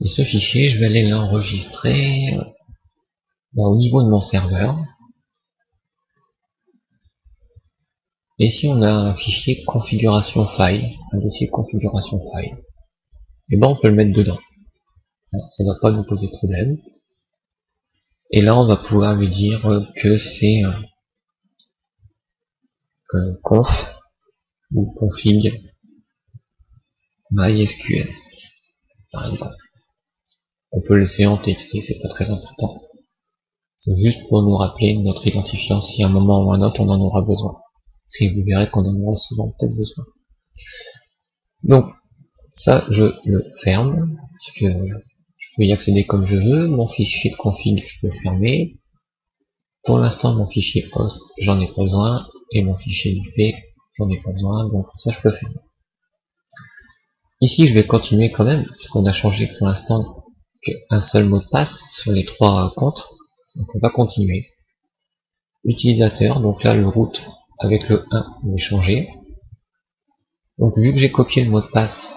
Et ce fichier, je vais aller l'enregistrer au niveau de mon serveur. Et ici, on a un fichier configuration file, un dossier configuration file. Et on peut le mettre dedans. Alors, ça ne va pas nous poser de problème. Et là, on va pouvoir lui dire que c'est conf ou config MySQL, par exemple. On peut le laisser en TXT, c'est pas très important. C'est juste pour nous rappeler notre identifiant si à un moment ou à un autre on en aura besoin. Et vous verrez qu'on en aura souvent peut-être besoin. Donc, ça, je le ferme, puisque je peux y accéder comme je veux. Mon fichier de config, je peux le fermer. Pour l'instant, mon fichier host, j'en ai pas besoin, et mon fichier IP, j'en ai pas besoin, donc ça, je peux fermer. Ici, je vais continuer quand même, puisqu'on a changé pour l'instant qu'un seul mot de passe sur les 3 comptes. Donc on va continuer. Utilisateur, donc là le root avec le 1, je vais changer. Donc vu que j'ai copié le mot de passe,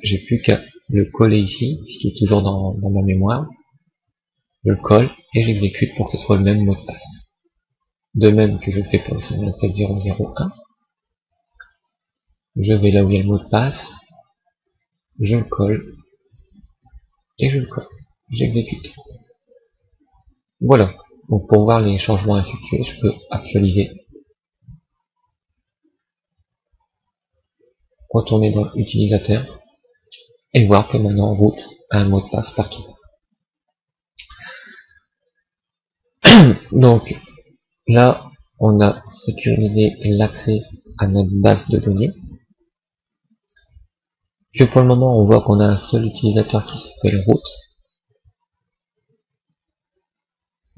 j'ai plus qu'à le coller ici, puisqu'il est toujours dans ma mémoire. Je le colle et j'exécute pour que ce soit le même mot de passe. De même que je le fais pour le 27001. Je vais là où il y a le mot de passe, je le colle, et je le colle. J'exécute. Voilà. Donc pour voir les changements effectués, je peux actualiser. Retourner dans utilisateur et voir que maintenant root a un mot de passe partout. Donc là, on a sécurisé l'accès à notre base de données. Que pour le moment, on voit qu'on a un seul utilisateur qui s'appelle root.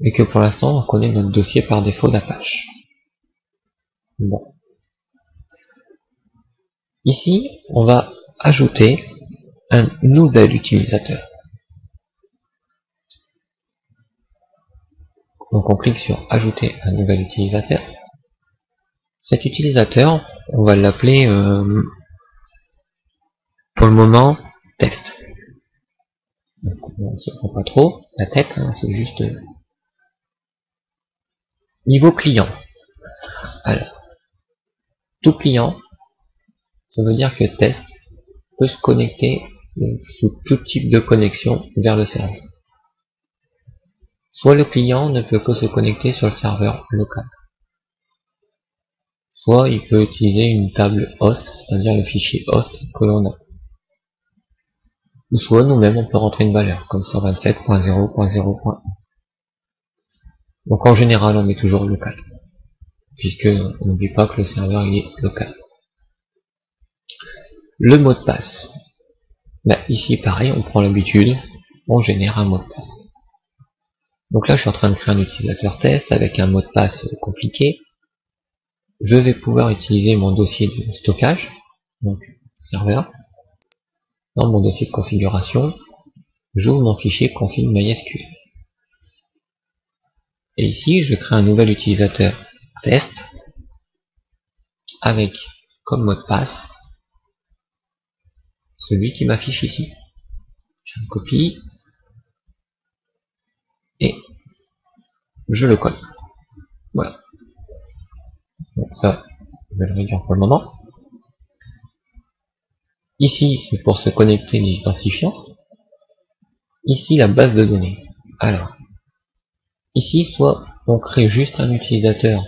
Et que pour l'instant, on connaît notre dossier par défaut d'Apache. Bon. Ici, on va ajouter un nouvel utilisateur. Donc on clique sur ajouter un nouvel utilisateur. Cet utilisateur, on va l'appeler pour le moment test. Donc on ne se prend pas trop la tête, hein, c'est juste niveau client. Alors, tout client, ça veut dire que test peut se connecter sous tout type de connexion vers le serveur. Soit le client ne peut que se connecter sur le serveur local. Soit il peut utiliser une table host, c'est-à-dire le fichier host que l'on a. Ou soit nous-mêmes on peut rentrer une valeur, comme 127.0.0.1. Donc en général on met toujours local, puisque on n'oublie pas que le serveur il est local. Le mot de passe. Là, ici pareil, on prend l'habitude, on génère un mot de passe. Donc là je suis en train de créer un utilisateur test avec un mot de passe compliqué. Je vais pouvoir utiliser mon dossier de stockage, donc serveur. Dans mon dossier de configuration, j'ouvre mon fichier config MySQL. Et ici, je crée un nouvel utilisateur test avec comme mot de passe celui qui m'affiche ici. Je le copie et je le colle. Voilà. Donc ça, je vais le réduire pour le moment. Ici, c'est pour se connecter les identifiants. Ici, la base de données. Alors, ici, soit on crée juste un utilisateur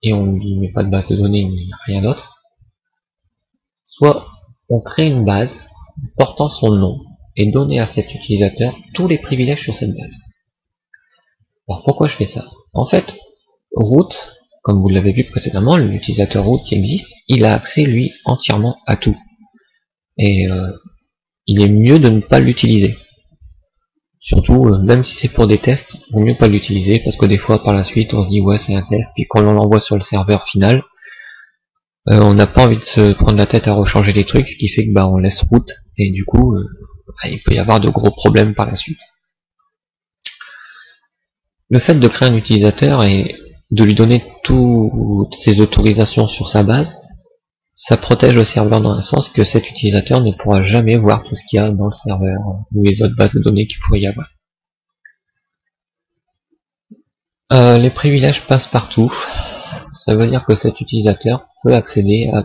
et on ne lui met pas de base de données ni rien d'autre. Soit on crée une base portant son nom et donner à cet utilisateur tous les privilèges sur cette base. Alors pourquoi je fais ça? En fait, root, comme vous l'avez vu précédemment, l'utilisateur root qui existe, il a accès lui entièrement à tout. Et il est mieux de ne pas l'utiliser. Surtout, même si c'est pour des tests, il vaut mieux pas l'utiliser parce que des fois par la suite on se dit ouais c'est un test, puis quand on l'envoie sur le serveur final, on n'a pas envie de se prendre la tête à rechanger les trucs, ce qui fait que bah on laisse root et du coup il peut y avoir de gros problèmes par la suite. Le fait de créer un utilisateur et de lui donner toutes ses autorisations sur sa base, ça protège le serveur dans un sens que cet utilisateur ne pourra jamais voir tout ce qu'il y a dans le serveur ou les autres bases de données qu'il pourrait y avoir. Les privilèges passent partout. Ça veut dire que cet utilisateur peut accéder à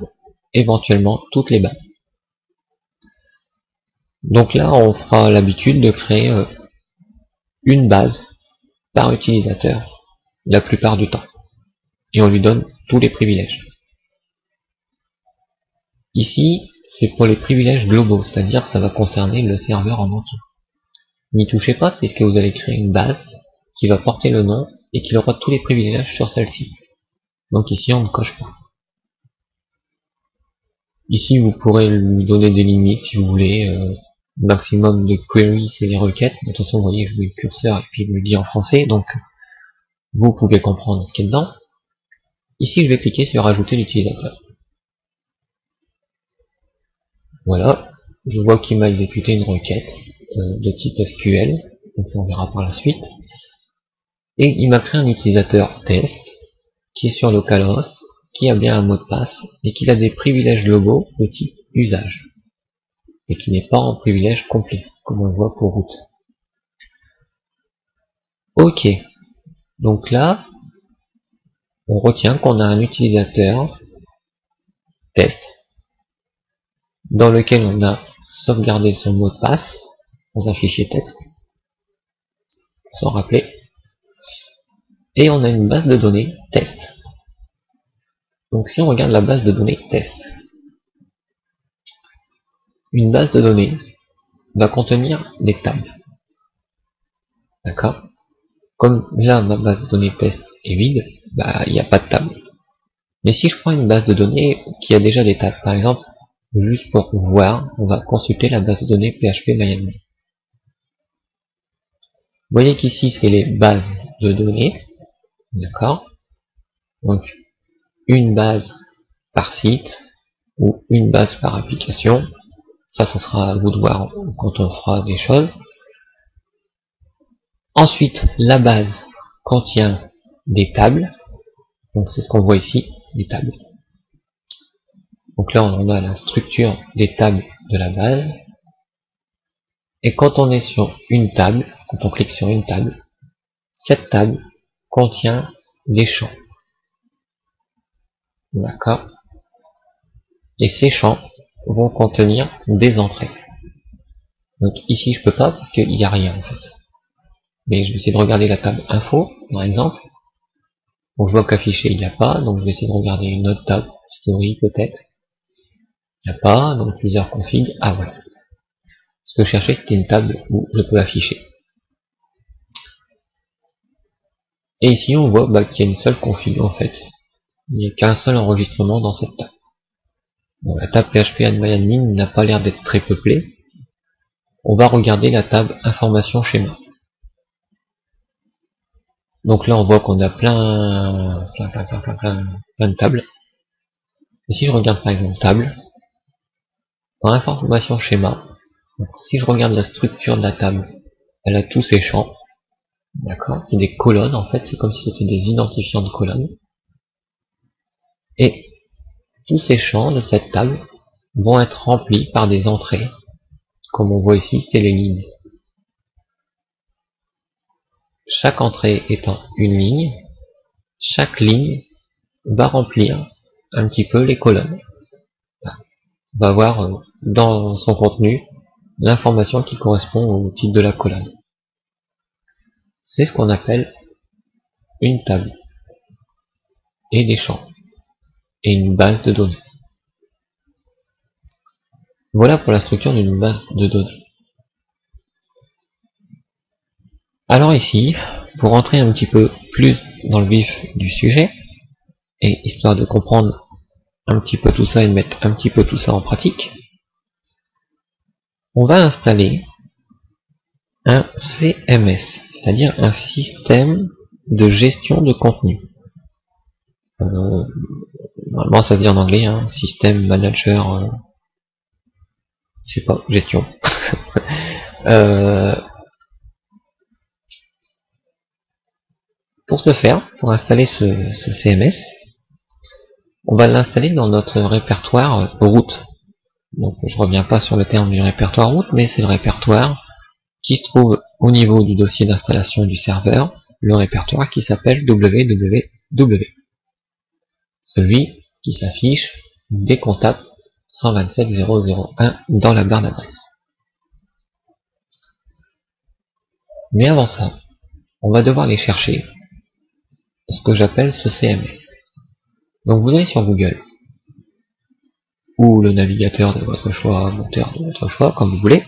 éventuellement toutes les bases. Donc là, on fera l'habitude de créer une base par utilisateur la plupart du temps. Et on lui donne tous les privilèges. Ici, c'est pour les privilèges globaux, c'est-à-dire ça va concerner le serveur en entier. N'y touchez pas puisque vous allez créer une base qui va porter le nom et qui aura tous les privilèges sur celle-ci. Donc ici, on ne coche pas. Ici, vous pourrez lui donner des limites si vous voulez. Maximum de query, c'est les requêtes. De toute façon, vous voyez, je mets le curseur et puis je le dis en français, donc vous pouvez comprendre ce qui est dedans. Ici, je vais cliquer sur ajouter l'utilisateur. Voilà, je vois qu'il m'a exécuté une requête de type SQL, donc ça on verra par la suite. Et il m'a créé un utilisateur test qui est sur localhost, qui a bien un mot de passe et qui a des privilèges globaux de type usage et qui n'est pas en privilège complet, comme on le voit pour route. Ok, donc là, on retient qu'on a un utilisateur test dans lequel on a sauvegardé son mot de passe dans un fichier texte, sans rappeler, et on a une base de données test. Donc si on regarde la base de données test, une base de données va contenir des tables. D'accord? Comme là, ma base de données test est vide, bah, il n'y a pas de table. Mais si je prends une base de données qui a déjà des tables, par exemple, juste pour voir, on va consulter la base de données PHP MyAdmin. Vous voyez qu'ici, c'est les bases de données. D'accord? Donc, une base par site, ou une base par application. Ça sera à vous de voir quand on fera des choses. Ensuite, la base contient des tables. Donc c'est ce qu'on voit ici, des tables. Donc là, on a la structure des tables de la base. Et quand on est sur une table, quand on clique sur une table, cette table contient des champs. D'accord? Et ces champs vont contenir des entrées. Donc ici, je peux pas parce qu'il n'y a rien en fait. Mais je vais essayer de regarder la table info, par exemple. Donc je vois qu'affiché, il n'y a pas, donc je vais essayer de regarder une autre table, story peut-être. Il n'y a pas, donc plusieurs configs. Ah voilà. Ce que je cherchais, c'était une table où je peux afficher. Et ici, on voit qu'il y a une seule config en fait. Il n'y a qu'un seul enregistrement dans cette table. Bon, la table PHP MyAdmin n'a pas l'air d'être très peuplée. On va regarder la table information schéma. Donc là, on voit qu'on a plein de tables. Et si je regarde par exemple table, dans information schéma, donc si je regarde la structure de la table, elle a tous ses champs. D'accord? C'est des colonnes en fait, c'est comme si c'était des identifiants de colonnes. Et tous ces champs de cette table vont être remplis par des entrées. Comme on voit ici, c'est les lignes. Chaque entrée étant une ligne, chaque ligne va remplir un petit peu les colonnes. On va avoir dans son contenu l'information qui correspond au titre de la colonne. C'est ce qu'on appelle une table et des champs et une base de données. Voilà pour la structure d'une base de données. Alors ici, pour rentrer un petit peu plus dans le vif du sujet, et histoire de comprendre un petit peu tout ça et de mettre un petit peu tout ça en pratique, on va installer un CMS, c'est-à-dire un système de gestion de contenu. Normalement ça se dit en anglais, hein, système manager, je sais pas, gestion. Pour ce faire, pour installer ce CMS, on va l'installer dans notre répertoire route. Donc je reviens pas sur le terme du répertoire route, mais c'est le répertoire qui se trouve au niveau du dossier d'installation du serveur, le répertoire qui s'appelle www. Celui qui s'affiche dès qu'on tape 127.0.0.1 dans la barre d'adresse. Mais avant ça, on va devoir aller chercher ce que j'appelle ce CMS. Donc vous allez sur Google, ou le navigateur de votre choix, moteur de votre choix, comme vous voulez.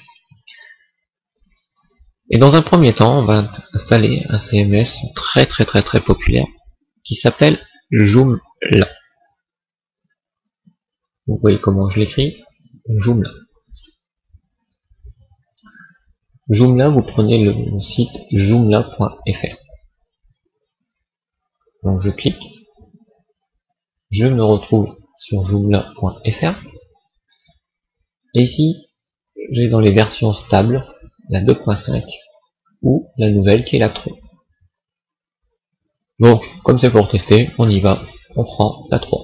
Et dans un premier temps, on va installer un CMS très populaire qui s'appelle Joomla. Vous voyez comment je l'écris? Joomla. Joomla, vous prenez le site joomla.fr. Donc je clique, je me retrouve sur joomla.fr, et ici j'ai dans les versions stables la 2.5 ou la nouvelle qui est la 3. Donc comme c'est pour tester, on y va, on prend la 3.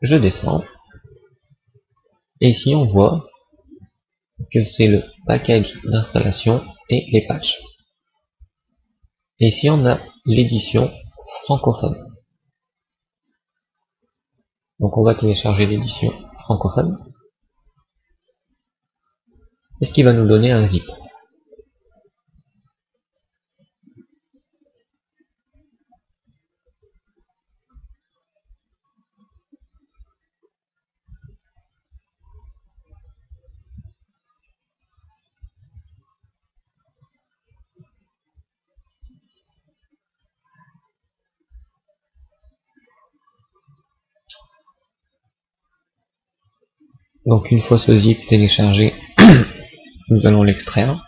Je descends, et ici on voit que c'est le package d'installation et les patchs. Et ici on a l'édition francophone. Donc on va télécharger l'édition francophone. Et ce qui va nous donner un zip. Donc une fois ce zip téléchargé, nous allons l'extraire.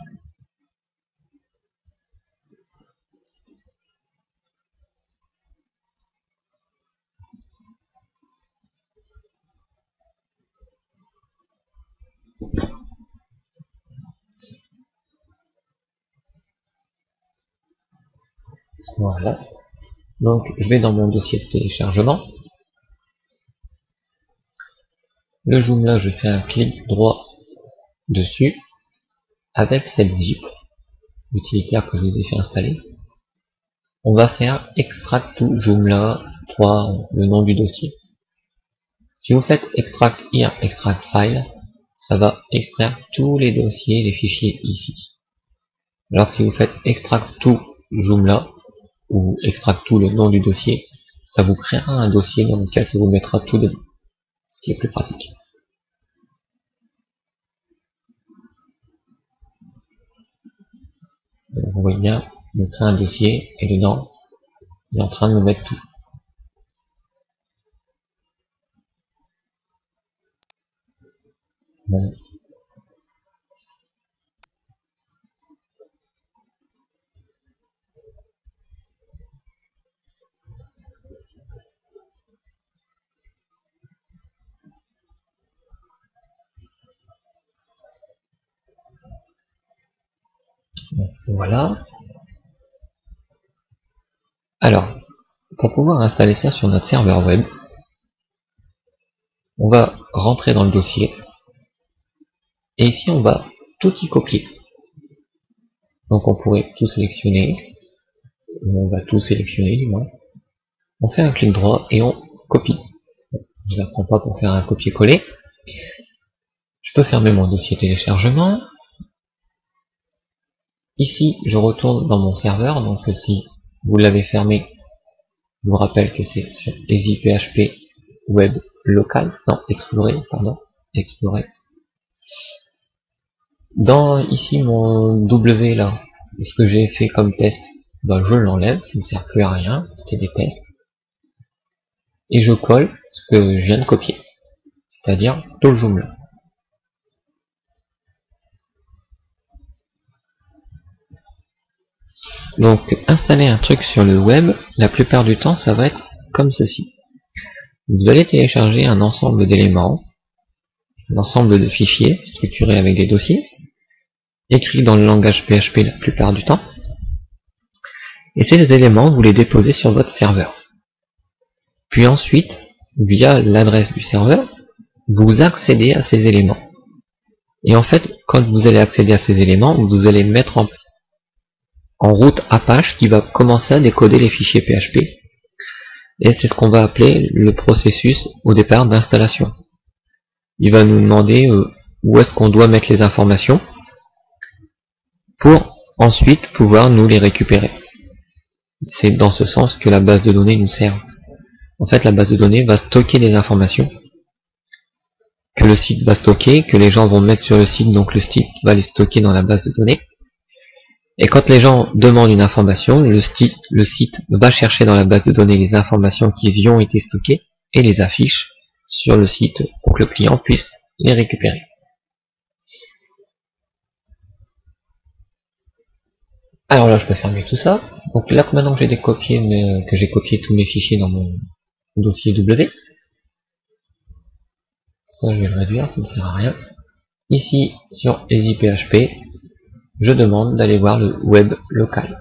Voilà. Donc je vais dans mon dossier de téléchargement. Le Joomla, je fais un clic droit dessus avec cette zip utilitaire que je vous ai fait installer. On va faire extract to Joomla 3, le nom du dossier. Si vous faites extract here, extract file, ça va extraire tous les dossiers, les fichiers ici. Alors que si vous faites extract to Joomla ou extract to le nom du dossier, ça vous créera un dossier dans lequel ça vous mettra tout dedans, ce qui est plus pratique. Donc, vous voyez bien, il me crée un dossier et dedans, il est en train de me mettre tout. Bon. Donc, voilà. Alors, pour pouvoir installer ça sur notre serveur web, on va rentrer dans le dossier et ici on va tout y copier. Donc on pourrait tout sélectionner, on va tout sélectionner du moins. On fait un clic droit et on copie. Je ne l'apprends pas pour faire un copier-coller. Je peux fermer mon dossier téléchargement. Ici, je retourne dans mon serveur, donc si vous l'avez fermé, je vous rappelle que c'est sur EasyPHP Web Local, non, Explorer, pardon, Explorer. Dans ici mon W là, ce que j'ai fait comme test, ben, je l'enlève, ça ne me sert plus à rien, c'était des tests. Et je colle ce que je viens de copier, c'est-à-dire tout le Joomla. Donc installer un truc sur le web, la plupart du temps ça va être comme ceci. Vous allez télécharger un ensemble d'éléments, un ensemble de fichiers structurés avec des dossiers, écrits dans le langage PHP la plupart du temps, et ces éléments vous les déposez sur votre serveur. Puis ensuite, via l'adresse du serveur, vous accédez à ces éléments. Et en fait, quand vous allez accéder à ces éléments, vous allez mettre en route Apache qui va commencer à décoder les fichiers PHP. Et c'est ce qu'on va appeler le processus au départ d'installation. Il va nous demander où est-ce qu'on doit mettre les informations pour ensuite pouvoir nous les récupérer. c'est dans ce sens que la base de données nous sert. En fait, la base de données va stocker des informations que le site va stocker, que les gens vont mettre sur le site, donc le site va les stocker dans la base de données. Et quand les gens demandent une information, le site va chercher dans la base de données les informations qui y ont été stockées et les affiche sur le site pour que le client puisse les récupérer. Alors là, je peux fermer tout ça. Donc là, maintenant que j'ai copié tous mes fichiers dans mon dossier W, ça je vais le réduire, ça ne sert à rien. Ici, sur EasyPHP, je demande d'aller voir le web local.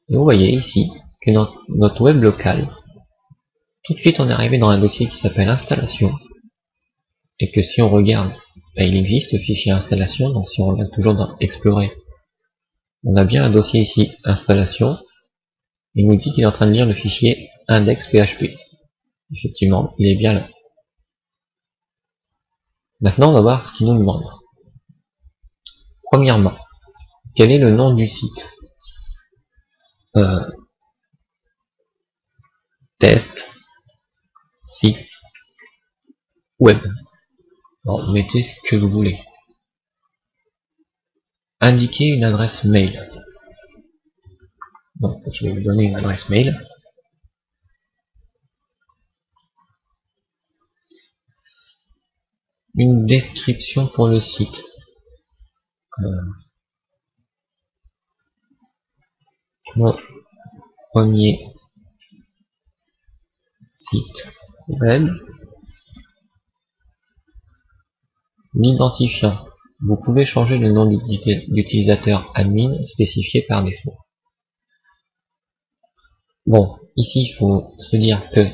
Et vous voyez ici que notre web local, tout de suite on est arrivé dans un dossier qui s'appelle installation, et que si on regarde, il existe fichier installation, donc si on regarde toujours dans Explorer, on a bien un dossier ici, installation, il nous dit qu'il est en train de lire le fichier index.php. Effectivement, il est bien là. Maintenant, on va voir ce qu'il nous demande. Premièrement, quel est le nom du site? Test, site, web. Bon, vous mettez ce que vous voulez. Indiquez une adresse mail. Donc, je vais vous donner une adresse mail. Une description pour le site. Mon premier site web. L'identifiant. Vous pouvez changer le nom d'utilisateur admin spécifié par défaut. Bon, ici il faut se dire que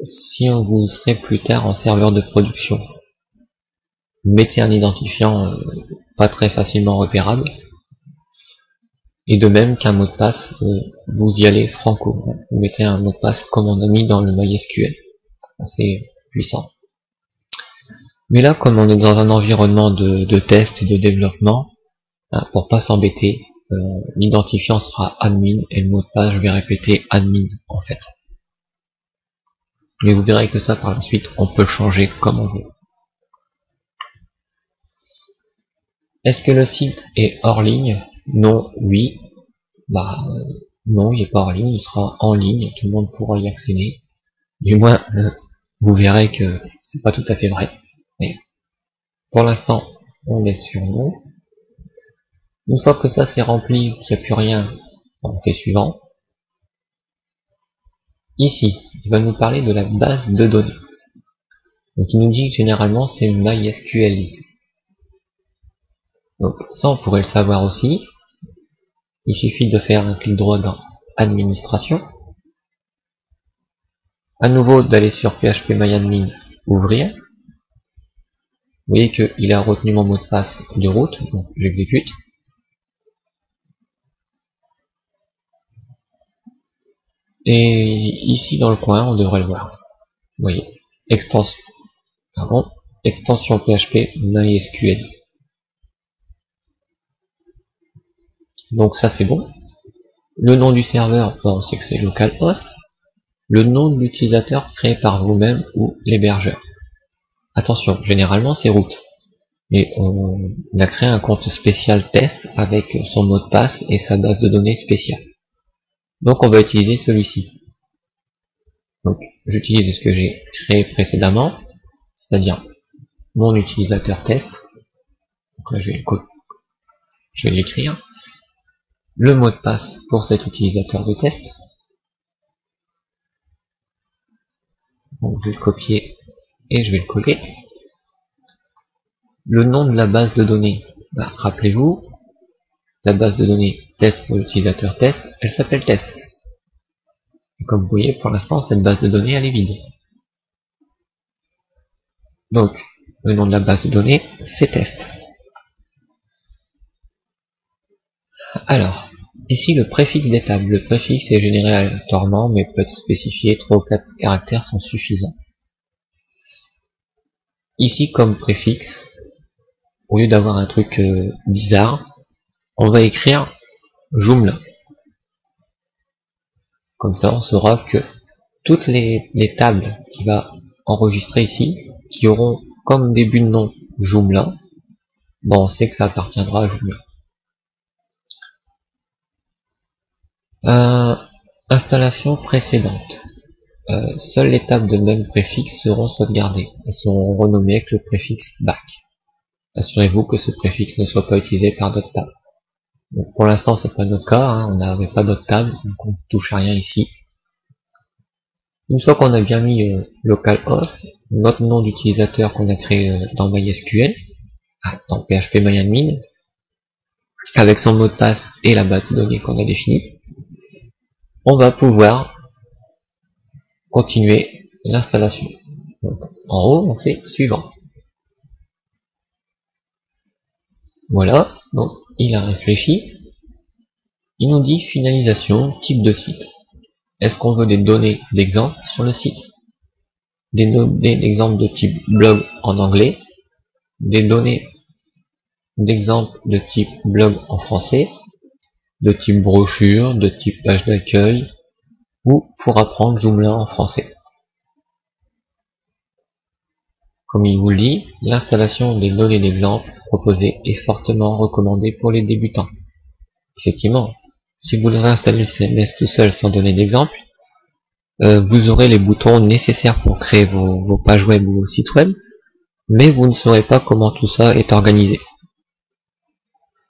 si on vous serez plus tard en serveur de production, mettez un identifiant pas très facilement repérable, et de même qu'un mot de passe, vous y allez franco. Vous mettez un mot de passe comme on a mis dans le MySQL, assez puissant. Mais là, comme on est dans un environnement de test et de développement, pour pas s'embêter, l'identifiant sera admin et le mot de passe, je vais répéter admin en fait. Mais vous verrez que ça, par la suite, on peut le changer comme on veut. Est-ce que le site est hors ligne? Non, oui. Non, il n'est pas hors ligne, il sera en ligne, tout le monde pourra y accéder. Du moins, vous verrez que c'est pas tout à fait vrai. Mais pour l'instant, on est sur non. Une fois que ça c'est rempli, qu'il n'y a plus rien, on fait suivant. Ici, il va nous parler de la base de données. Donc il nous dit que généralement c'est une MySQL. Donc ça on pourrait le savoir aussi. Il suffit de faire un clic droit dans Administration. À nouveau d'aller sur phpMyAdmin, ouvrir. Vous voyez qu'il a retenu mon mot de passe de route, donc j'exécute. Et ici dans le coin, on devrait le voir. Vous voyez, extension PHP MySQL. Donc ça c'est bon. Le nom du serveur, on sait que c'est localhost. Le nom de l'utilisateur créé par vous-même ou l'hébergeur. Attention, généralement c'est root. Et on a créé un compte spécial test avec son mot de passe et sa base de données spéciale. Donc on va utiliser celui-ci. Donc j'utilise ce que j'ai créé précédemment, c'est-à-dire mon utilisateur test. Donc là je vais l'écrire. Le mot de passe pour cet utilisateur de test. Donc je vais le copier et je vais le coller. Le nom de la base de données, rappelez-vous, la base de données test pour l'utilisateur test, elle s'appelle test. Et comme vous voyez, pour l'instant, cette base de données, elle est vide. Donc, le nom de la base de données, c'est test. Alors, ici le préfixe des tables. Le préfixe est généré aléatoirement, mais peut être spécifié, 3 ou 4 caractères sont suffisants. Ici, comme préfixe, au lieu d'avoir un truc bizarre, on va écrire Joomla. Comme ça, on saura que toutes les tables qu'il va enregistrer ici, qui auront comme début de nom Joomla, bon, on sait que ça appartiendra à Joomla. Installation précédente. Seules les tables de même préfixe seront sauvegardées et seront renommées avec le préfixe back. Assurez-vous que ce préfixe ne soit pas utilisé par d'autres tables. Donc, pour l'instant, c'est pas notre cas, hein, on n'avait pas d'autres tables, donc on ne touche à rien ici. Une fois qu'on a bien mis localhost, notre nom d'utilisateur qu'on a créé dans MySQL, dans phpMyAdmin, avec son mot de passe et la base de données qu'on a définie, on va pouvoir continuer l'installation. Donc, en haut, on fait suivant. Voilà, donc il a réfléchi. Il nous dit finalisation, type de site. Est-ce qu'on veut des données d'exemple sur le site? Des données d'exemple de type blog en anglais? Des données d'exemple de type blog en français? De type brochure, de type page d'accueil? Ou pour apprendre Joomla en français? Comme il vous le dit, l'installation des données d'exemple proposées est fortement recommandée pour les débutants. Effectivement, si vous installez le CMS tout seul sans données d'exemple, vous aurez les boutons nécessaires pour créer vos pages web ou vos sites web, mais vous ne saurez pas comment tout ça est organisé.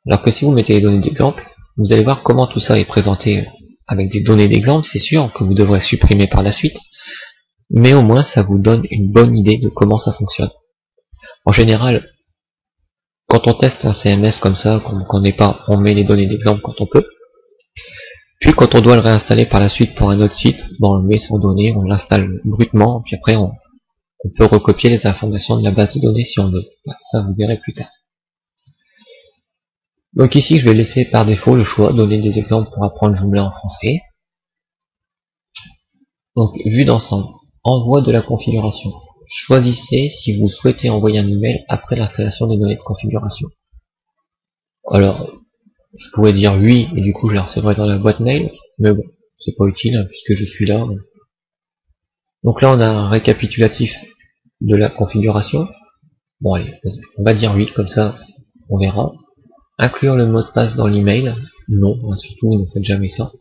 Alors que si vous mettez les données d'exemple, vous allez voir comment tout ça est présenté avec des données d'exemple, c'est sûr que vous devrez supprimer par la suite, mais au moins ça vous donne une bonne idée de comment ça fonctionne. En général, quand on teste un CMS comme ça, qu'on n'est pas, on met les données d'exemple quand on peut, puis quand on doit le réinstaller par la suite pour un autre site, bon, on le met sans données, on l'installe brutement, puis après on peut recopier les informations de la base de données si on veut. Ça vous verrez plus tard. Donc ici je vais laisser par défaut le choix, donner des exemples pour apprendre Joomla en français. Donc vue d'ensemble, envoi de la configuration. Choisissez si vous souhaitez envoyer un email après l'installation des données de configuration. Alors, je pourrais dire oui, et du coup je la recevrai dans la boîte mail, mais bon, c'est pas utile, hein, puisque je suis là. Donc là on a un récapitulatif de la configuration. Bon allez, on va dire oui, comme ça on verra. Inclure le mot de passe dans l'email, non, surtout ne faites jamais ça.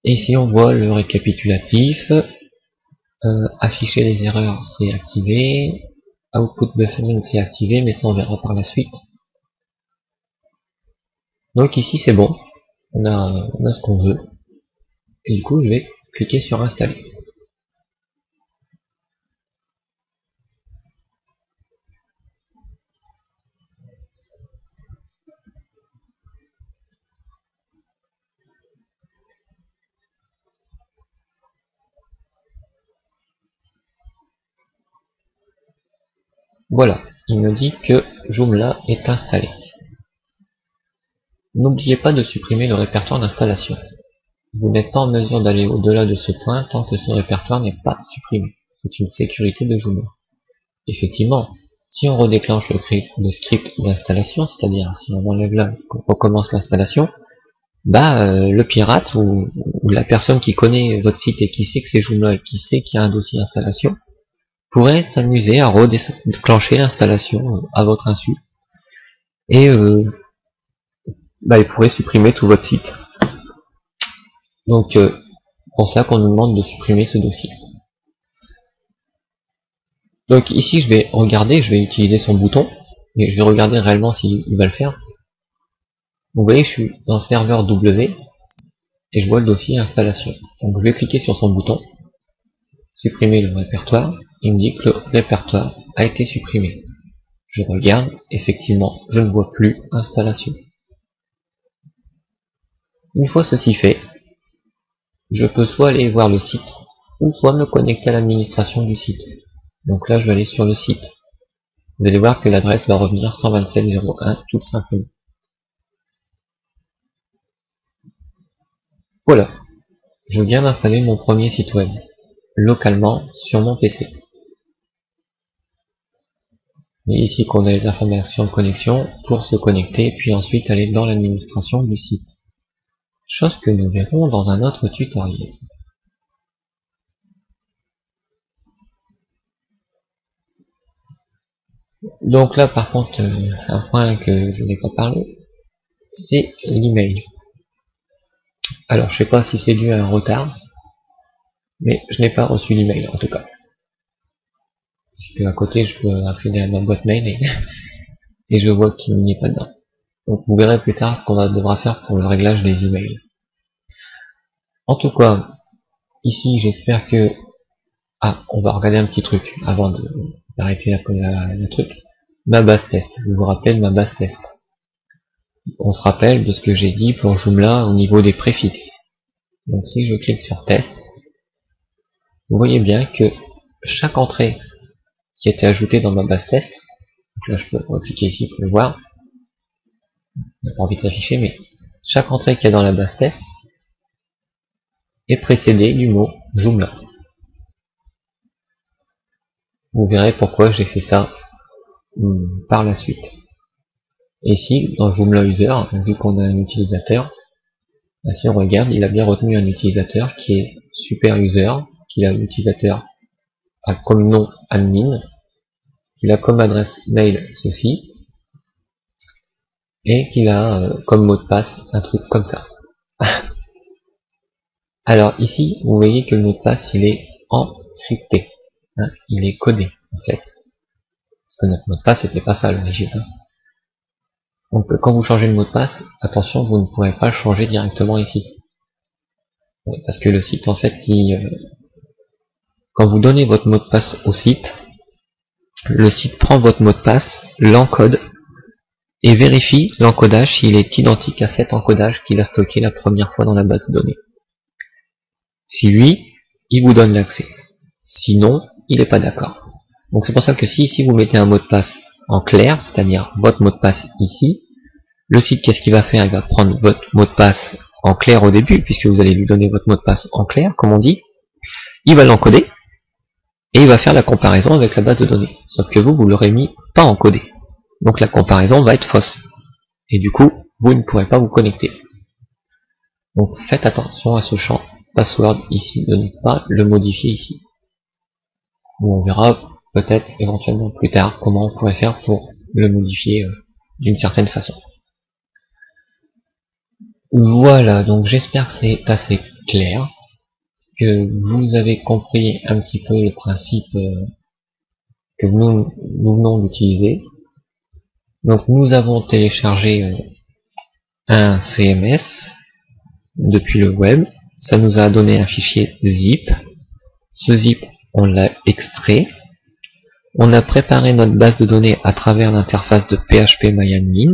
Et ici on voit le récapitulatif. Afficher les erreurs, c'est activé. Output buffering, c'est activé, mais ça on verra par la suite. Donc ici c'est bon, on a ce qu'on veut. Et du coup je vais cliquer sur installer. Voilà, il me dit que Joomla est installé. N'oubliez pas de supprimer le répertoire d'installation. Vous n'êtes pas en mesure d'aller au-delà de ce point tant que ce répertoire n'est pas supprimé. C'est une sécurité de Joomla. Effectivement, si on redéclenche le script d'installation, c'est-à-dire si on enlève là, qu'on recommence l'installation, le pirate ou la personne qui connaît votre site et qui sait que c'est Joomla et qui sait qu'il y a un dossier installation, pourrait s'amuser à redéclencher l'installation à votre insu. Et il pourrait supprimer tout votre site. Donc pour ça qu'on nous demande de supprimer ce dossier. Donc ici je vais regarder, je vais utiliser son bouton, mais je vais regarder réellement s'il va le faire. Donc vous voyez, je suis dans serveur W et je vois le dossier installation. Donc je vais cliquer sur son bouton, supprimer le répertoire, il me dit que le répertoire a été supprimé. Je regarde, effectivement, je ne vois plus installation. Une fois ceci fait, je peux soit aller voir le site, ou soit me connecter à l'administration du site. Donc là, je vais aller sur le site. Vous allez voir que l'adresse va revenir 127.01 tout simplement. Voilà, je viens d'installer mon premier site web, localement sur mon PC. Et ici qu'on a les informations de connexion pour se connecter, puis ensuite aller dans l'administration du site. Chose que nous verrons dans un autre tutoriel. Donc là par contre, un point que je n'ai pas parlé, c'est l'email. Alors je sais pas si c'est dû à un retard, mais je n'ai pas reçu l'email en tout cas. Puisque à côté je peux accéder à ma boîte mail et je vois qu'il n'y est pas dedans. Donc vous verrez plus tard ce qu'on devra faire pour le réglage des emails. En tout cas, ici j'espère que... Ah, on va regarder un petit truc avant d'arrêter le truc. Ma base test, vous vous rappelez de ma base test. On se rappelle de ce que j'ai dit pour Joomla au niveau des préfixes. Donc si je clique sur test, vous voyez bien que chaque entrée qui a été ajoutée dans ma base test, donc là je peux cliquer ici pour le voir, on n'a pas envie de s'afficher, mais chaque entrée qu'il y a dans la base test est précédée du mot Joomla. Vous verrez pourquoi j'ai fait ça par la suite. Et ici, dans Joomla User, vu qu'on a un utilisateur, si on regarde, il a bien retenu un utilisateur qui est super user, qui a l'utilisateur comme nom admin, qu'il a comme adresse mail ceci, et qu'il a comme mot de passe un truc comme ça. Alors ici, vous voyez que le mot de passe il est encrypté, hein, il est codé en fait, parce que notre mot de passe c'était pas ça l'origine. Hein. Donc quand vous changez le mot de passe, attention, vous ne pourrez pas le changer directement ici, parce que le site en fait, quand vous donnez votre mot de passe au site, le site prend votre mot de passe, l'encode et vérifie l'encodage s'il est identique à cet encodage qu'il a stocké la première fois dans la base de données. Si oui, il vous donne l'accès. Sinon, il n'est pas d'accord. Donc c'est pour ça que si ici vous mettez un mot de passe en clair, c'est-à-dire votre mot de passe ici, le site qu'est-ce qu'il va faire? Il va prendre votre mot de passe en clair au début, puisque vous allez lui donner votre mot de passe en clair, comme on dit. Il va l'encoder et il va faire la comparaison avec la base de données. Sauf que vous l'aurez mis pas encodé. Donc la comparaison va être fausse. Et du coup, vous ne pourrez pas vous connecter. Donc faites attention à ce champ password ici, de ne pas le modifier ici. On verra peut-être éventuellement plus tard comment on pourrait faire pour le modifier d'une certaine façon. Voilà, donc j'espère que c'est assez clair, que vous avez compris un petit peu le principe que nous venons d'utiliser. Donc nous avons téléchargé un CMS depuis le web, ça nous a donné un fichier zip, ce zip on l'a extrait, on a préparé notre base de données à travers l'interface de PHP-MyAdmin,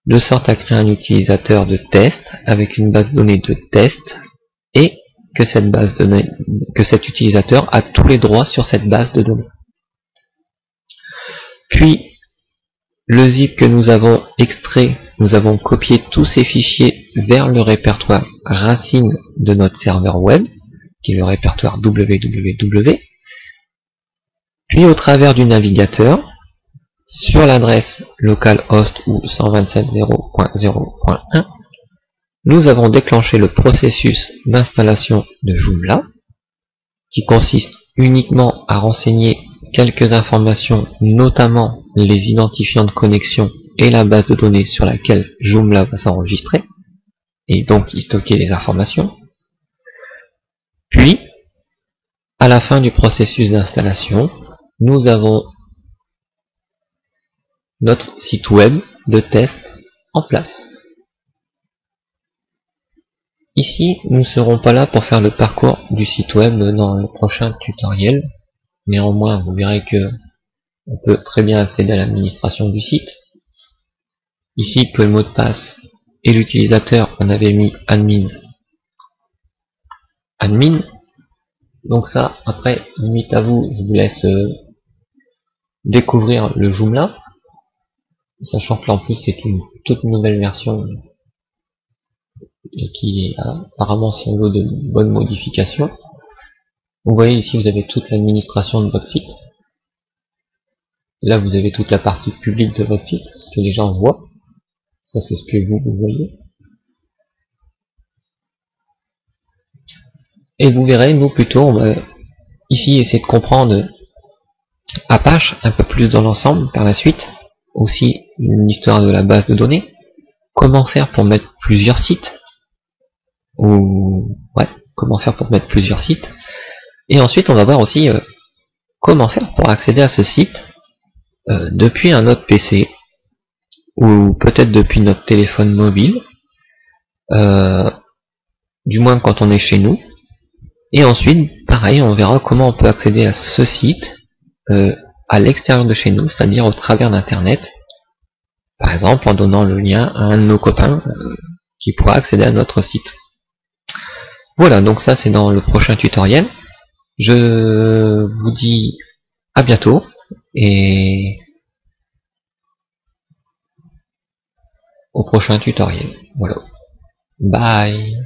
de sorte à créer un utilisateur de test avec une base de données de test et que cette base de données, que cet utilisateur a tous les droits sur cette base de données. Puis le zip que nous avons extrait, nous avons copié tous ces fichiers vers le répertoire racine de notre serveur web, qui est le répertoire www. Puis au travers du navigateur, sur l'adresse localhost ou 127.0.0.1, nous avons déclenché le processus d'installation de Joomla, qui consiste uniquement à renseigner quelques informations, notamment les identifiants de connexion et la base de données sur laquelle Joomla va s'enregistrer, et donc y stocker les informations. Puis, à la fin du processus d'installation, nous avons notre site web de test en place. Ici, nous ne serons pas là pour faire le parcours du site web dans le prochain tutoriel. Néanmoins, vous verrez que on peut très bien accéder à l'administration du site. Ici, que le mot de passe et l'utilisateur, on avait mis admin. Donc ça, après, limite à vous, je vous laisse découvrir le Joomla, sachant que là en plus c'est une toute nouvelle version et qui a apparemment son lot de bonnes modifications. Vous voyez ici, vous avez toute l'administration de votre site. Là, vous avez toute la partie publique de votre site, ce que les gens voient. Ça, c'est ce que vous voyez. Et vous verrez, nous, plutôt, on va ici essayer de comprendre Apache un peu plus dans l'ensemble par la suite. Aussi, une histoire de la base de données. Comment faire pour mettre plusieurs sites. Comment faire pour mettre plusieurs sites. Et ensuite, on va voir aussi comment faire pour accéder à ce site depuis un autre PC ou peut-être depuis notre téléphone mobile, du moins quand on est chez nous. Et ensuite, pareil, on verra comment on peut accéder à ce site à l'extérieur de chez nous, c'est-à-dire au travers d'internet, par exemple en donnant le lien à un de nos copains qui pourra accéder à notre site. Voilà, donc ça c'est dans le prochain tutoriel. Je vous dis à bientôt et au prochain tutoriel. Voilà. Bye.